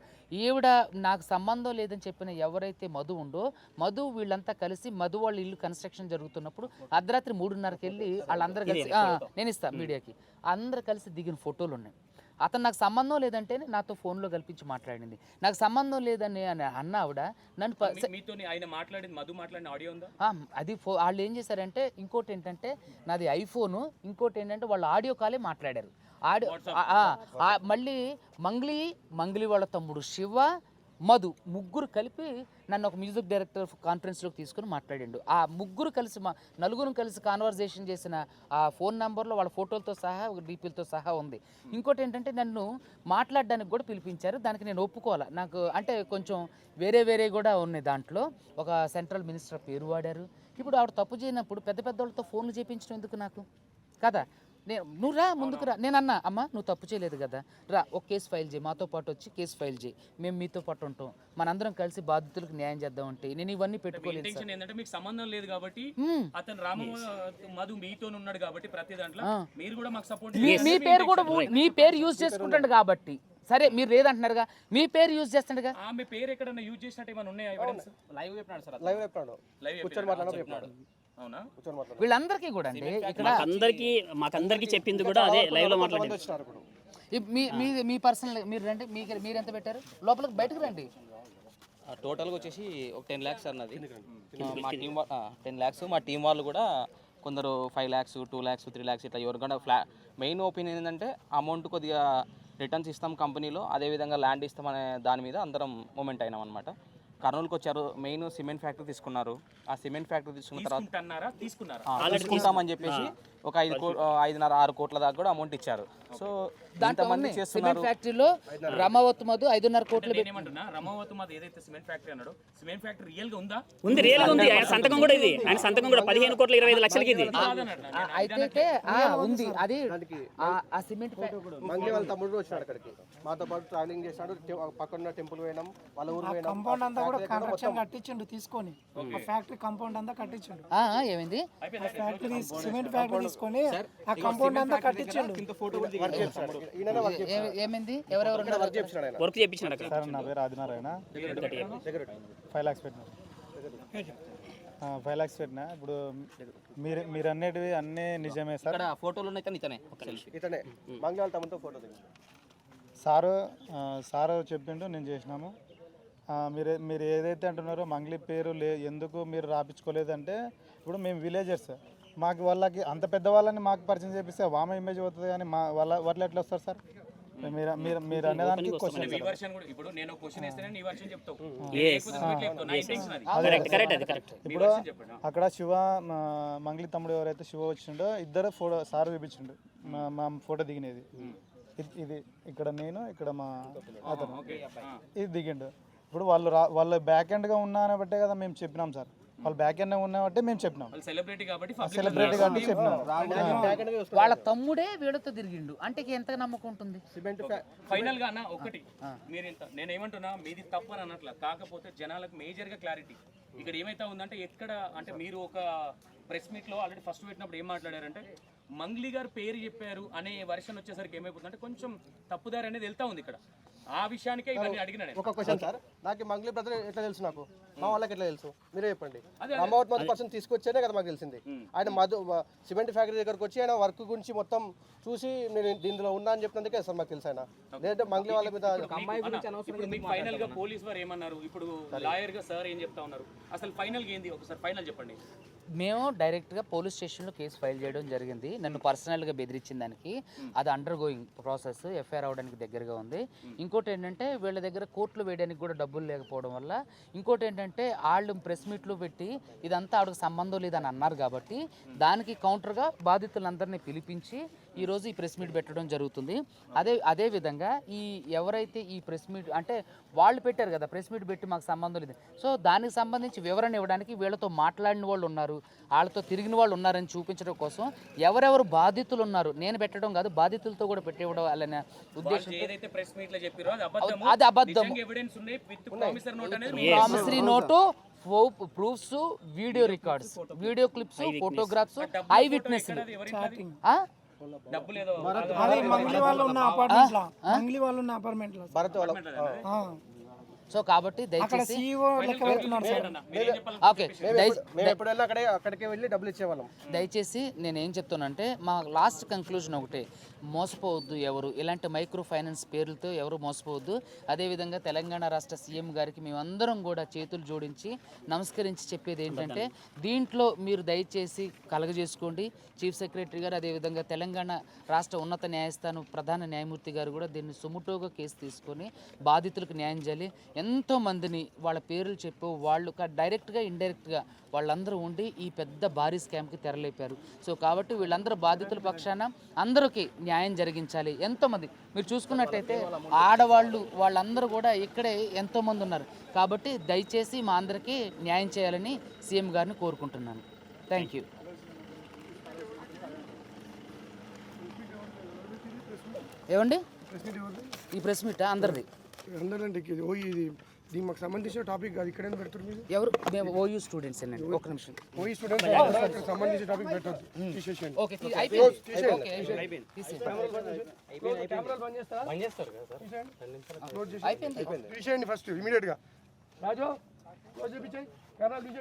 ఈవిడ నాకు సంబంధం లేదని చెప్పిన ఎవరైతే మధు ఉందో మధు వీళ్ళంతా కలిసి మధు వాళ్ళ ఇల్లు కన్స్ట్రక్షన్ జరుగుతున్నప్పుడు అర్ధరాత్రి 3:30కి వెళ్ళి వాళ్ళందరూ కలిసి నేను ఇస్తాను మీడియాకి, అందరు కలిసి దిగిన ఫోటోలు ఉన్నాయి. అతను నాకు సంబంధం లేదంటే నాతో ఫోన్లో కల్పించి మాట్లాడింది, నాకు సంబంధం లేదని అన్న ఆవిడ నన్ను అది వాళ్ళు ఏం చేశారంటే ఇంకోటి ఏంటంటే నాది ఐఫోను, ఇంకోటి ఏంటంటే వాళ్ళు ఆడియో కాలే మాట్లాడారు. మళ్ళీ మంగ్లీ వాళ్ళ తమ్ముడు శివ, మధు ముగ్గురు కలిపి నన్ను ఒక మ్యూజిక్ డైరెక్టర్ కాన్ఫరెన్స్లోకి తీసుకుని మాట్లాడిండు. ఆ ముగ్గురు కలిసి నలుగురు కలిసి కాన్వర్జేషన్ చేసిన ఆ ఫోన్ నెంబర్లో వాళ్ళ ఫోటోలతో సహా డీపీలతో సహా ఉంది. ఇంకోటి ఏంటంటే నన్ను మాట్లాడడానికి కూడా పిలిపించారు, దానికి నేను ఒప్పుకోవాలి. నాకు అంటే కొంచెం వేరే కూడా ఉన్నాయి, దాంట్లో ఒక సెంట్రల్ మినిస్టర్ పేరు వాడారు. ఇప్పుడు ఆవిడ తప్పు చేయనప్పుడు పెద్ద వాళ్ళతో ఫోన్లు చేయించడం ఎందుకు నాకు కదా? నువ్వు రా ముందుకు రా, నేను అన్నా అమ్మ నువ్వు తప్పు చేయలేదు కదా, రా ఒక కేసు ఫైల్ చేయి, మాతో పాటు వచ్చి కేసు ఫైల్ చేయి, మేము మీతో పాటు ఉంటాం, మనందరం కలిసి బాధితులకు న్యాయం చేద్దాం అంటే నేను ఇవన్నీ పెట్టుకోలేదు. మీకు సంబంధం లేదు కాబట్టి అతను మధు మీతో ఉన్నాడు కాబట్టి ప్రతి దాంట్లో మీరు కూడా మాకు సపోర్ట్, మీ పేరు యూజ్ చేసుకుంటాడు కాబట్టి సరే మీరు లేదంటున్నారుగా, మీ పేరు యూజ్ చేస్తాడుగా. ఆమె పేరు ఎక్కడన్నా యూజ్ చేసినట్టు ఏమైనా ఉన్నాయా ఎవిడెన్స్? లైవ్ చెప్పినాడు సార్, లైవ్ చెప్పాడు. వీళ్ళందరికీ కూడా అండి ఇక్కడ మాకందరికి చెప్పింది కూడా అదే లైవ్ లో మాట్లాడారు. మీ పర్సనల్ మీరు రండి, మీరు ఎంత పెట్టారు లోపలికి బయటకు రండి. టోటల్గా వచ్చేసి ఒక 10 lakhs అన్నది మా టీం 10 lakhs. మా టీం వాళ్ళు కూడా కొందరు 5 lakhs, 2 lakhs, 3 lakhs ఇట్లా ఎవరికైనా మెయిన్ ఒపీనియన్ ఏంటంటే అమౌంట్ కొద్దిగా రిటర్న్స్ ఇస్తాం కంపెనీలో, అదేవిధంగా ల్యాండ్ ఇస్తాం అనే దాని మీద అందరం మూమెంట్ అయినాం అనమాట. కర్నూలుకి వచ్చారు, మెయిన్ సిమెంట్ ఫ్యాక్టరీ తీసుకున్నారు. ఆ సిమెంట్ ఫ్యాక్టరీ తీసుకున్న తర్వాత తీసుకుంటామని చెప్పేసి ఒక 5.5-6 కోట్ల దాకా కూడా అమౌంట్ ఇచ్చారు. సో దాంట్లో సిమెంట్ ఫ్యాక్టరీలో రమావత్ మధు 5.5 కోట్లు రమావత్ మధు ఏదైతే సిమెంట్ ఫ్యాక్టరీ అన్నాడో సిమెంట్ ఫ్యాక్టరీ రియల్ గా ఉందా? ఉంది, రియల్ గా ఉంది. ఆయన సంతకం కూడా ఇది, ఆయన సంతకం కూడా 15,25,00,000కి ఇది అయితే ఉంది. అది ఆ సిమెంట్ మంగ్లీ వాళ్ళ తమ్ముడు వచ్చాడు అక్కడికి, మాతో పాటు ట్రావెలింగ్ చేశాడు, పక్కన టెంపుల్ పోయినాం, వాళ్ళ ఊరు పోయినాం, ఫ్యాక్టరీ దగ్గర మొత్తం కట్టించండు తీసుకొని ఫ్యాక్టరీ కాంపౌండ్ అంతా కట్టించండు ఏమైంది ఫ్యాక్టరీ సిమెంట్ ఫ్యాక్టరీ తీసుకొని ఆ కాంపౌండ్ అంతా కట్టించండు వర్క్ చేస్తాడు. ఈయననే వర్క్ చేస్తాడు. ఏమైంది ఎవరెవరు ఇక్కడ వర్క్ చేస్తున్నాడు ఆయన. వర్క్ చేయించాడు అక్కడ. సార్ నా పేరు ఆదినారాయణ. 5 lakhs పెట్టినా 5 lakhs పెట్టినా. ఇప్పుడు మీరు అన్నిటివి అన్నీ నిజమే సార్. ఇక్కడ ఫోటోలు ఉన్నాయి కానీ ఇతనే ఒక నిమిషం. ఇతనే మంగళ తమతో ఫోటో దిగు. సారు చెప్పిండు, నేను చేసినాము. మీరు ఏదైతే అంటున్నారో మంగ్లీ పేరు ఎందుకు మీరు రాపించుకోలేదంటే, ఇప్పుడు మేము విలేజర్స్, మాకు వాళ్ళకి అంత పెద్ద వాళ్ళని మాకు పరిచయం చేపిస్తే వామ ఇమేజ్ అవుతుంది కానీ వాళ్ళు ఎట్లా వస్తారు సార్? మీరు అనేదానికి క్వశ్చన్. ఇప్పుడు నేను క్వశ్చన్ వేస్తేనే నీ వర్షన్ చెప్తావు. ఇప్పుడు అక్కడ శివ మంగ్లీ తమ్ముడు ఎవరైతే శివ వచ్చిండో ఇద్దరు ఫోటో సార్ చూపించిండు, మా ఫోటో దిగినది. ఇది ఇక్కడ నేను, ఇక్కడ మా అతను, ఇది దిగిండు. ఇప్పుడు వాళ్ళు బ్యాక్ ఎండ్గా ఉన్నారని బట్టే కదా మేము చెప్పినాం సార్. వాళ్ళు బ్యాక్ ఎండ్ ఉన్నాబట్టే మేము చెప్పినాం. సెలబ్రిటీ కాబట్టి చెప్పినాం. వాళ్ళ తమ్ముడే వీళ్ళతో తిరిగిండు అంటే ఎంత నమ్మకం ఉంటుంది? ఫైనల్ గా అన్న ఒకటి మీరు ఇంత నేను ఏమంటున్నా మీది తప్పు అని అన్నట్ల, కాకపోతే జనాలకు మేజర్ గా క్లారిటీ ఇక్కడ ఏమైతే ఉందంటే, ఎక్కడ అంటే మీరు ఒక ప్రెస్ మీట్ లో ఆల్రెడీ ఫస్ట్ పెట్టినప్పుడు ఏం మాట్లాడారంటే మంగ్లీ గారు పేరు చెప్పారు అనే వర్షన్ వచ్చేసరికి ఏమైపోతుందంటే కొంచెం తప్పుదారి అనేది వెళ్తా ఉంది ఇక్కడ. ఆ విషయానికే ఇవన్నీ అడిగినా. ఒక క్వశ్చన్ సార్, నాకు మంగ్లీ బ్రదర్ ఎట్లా తెలుసు? నాకు మా వాళ్ళకి ఎట్లా తెలుసు మీరే చెప్పండి. అమౌంట్ మధు పర్సన్ తీసుకొచ్చేనే కదా మాకు తెలిసింది. ఆయన సిమెంట్ ఫ్యాక్టరీ దగ్గరకు వచ్చి ఆయన వర్క్ గురించి మొత్తం చూసి నేను దీనిలో ఉన్నా అని చెప్పినందుకే సార్ మాకు తెలుసు. ఆయన లేదంటే మంగ్లీ వాళ్ళ మీద ఫైనల్ గా పోలీస్ వారు ఏమన్నారు, ఇప్పుడు లాయర్ గా సార్ ఏం చెప్తా ఉన్నారు, అసలు ఫైనల్ గా ఏంది ఒకసారి ఫైనల్ చెప్పండి. మేము డైరెక్ట్గా పోలీస్ స్టేషన్లో కేసు ఫైల్ చేయడం జరిగింది. నన్ను పర్సనల్గా బెదిరించిన దానికి. అది అండర్ గోయింగ్ ప్రాసెస్, ఎఫ్ఐఆర్ అవడానికి దగ్గరగా ఉంది. ఇంకోటి ఏంటంటే వీళ్ళ దగ్గర కోర్టులు వేయడానికి కూడా డబ్బులు లేకపోవడం వల్ల, ఇంకోటి ఏంటంటే వాళ్ళు ప్రెస్ మీట్లు పెట్టి ఇదంతా ఆవిడకి సంబంధం లేదని అన్నారు కాబట్టి దానికి కౌంటర్గా బాధితులందరినీ పిలిపించి ఈరోజు ఈ ప్రెస్ మీట్ పెట్టడం జరుగుతుంది. అదే విధంగా ఎవరైతే ఈ ప్రెస్ మీట్ అంటే వాళ్ళు పెట్టారు కదా ప్రెస్ మీట్ పెట్టి మాకు సంబంధం లేదు, సో దానికి సంబంధించి వివరణ ఇవ్వడానికి వీళ్ళతో మాట్లాడిన వాళ్ళు ఉన్నారు, వాళ్ళతో తిరిగిన వాళ్ళు ఉన్నారని చూపించడం కోసం ఎవరెవరు బాధితులు ఉన్నారు నేను పెట్టడం కాదు, బాధితులతో కూడా పెట్టివ్వడం అనే ఉద్దేశం. అది అబద్ధం. Promissory note, proofs, video records, video clips, photographs, I witness. Mangli వాళ్ళు ఉన్న అపార్ట్మెంట్ లో సో కాబట్టి దయచేసి అక్కడికి వెళ్ళి డబ్బులు ఇచ్చేవాళ్ళం. దయచేసి నేనేం చెప్తానంటే మా లాస్ట్ కంక్లూజన్ ఒకటే, మోసపోవద్దు ఎవరు, ఇలాంటి మైక్రో ఫైనాన్స్ పేర్లతో ఎవరు మోసపోవద్దు. అదేవిధంగా తెలంగాణ రాష్ట్ర సీఎం గారికి మేమందరం కూడా చేతులు జోడించి నమస్కరించి చెప్పేది ఏంటంటే, దీంట్లో మీరు దయచేసి కలగజేసుకోండి. చీఫ్ సెక్రటరీ గారు, అదేవిధంగా తెలంగాణ రాష్ట్ర ఉన్నత న్యాయస్థానం ప్రధాన న్యాయమూర్తి గారు కూడా దీన్ని సుముటోగా కేసు తీసుకొని బాధితులకు న్యాయం చేయాలి. ఎంతోమందిని వాళ్ళ పేర్లు చెప్పు వాళ్ళు డైరెక్ట్గా ఇండైరెక్ట్గా వాళ్ళందరూ ఉండి ఈ పెద్ద భారీ స్కామ్కి తెరలేపారు. సో కాబట్టి వీళ్ళందరూ బాధితుల పక్షాన అందరికీ న్యాయం జరిగించాలి. ఎంతోమంది మీరు చూసుకున్నట్టయితే ఆడవాళ్ళు వాళ్ళందరూ కూడా ఇక్కడే ఎంతోమంది ఉన్నారు. కాబట్టి దయచేసి మా అందరికీ న్యాయం చేయాలని సీఎం గారిని కోరుకుంటున్నాను. Thank you. ఏమండి ఈ ప్రెస్ మీట్ అందరిది దీనికి మాకు సంబంధించిన టాపిక్ కాదు, ఇక్కడ పెడుతుంది ఎవరు? మేము ఓయూ స్టూడెంట్స్ అండి. ఒక నిమిషం, ఓయూ స్టూడెంట్స్ సంబంధించిన టాపిక్ పెట్టద్దు, తీసేసేయండి. తీసేయండి ఫస్ట్ ఇమీడియట్ గా. రాజు క్లోజ్ చేయించాయి.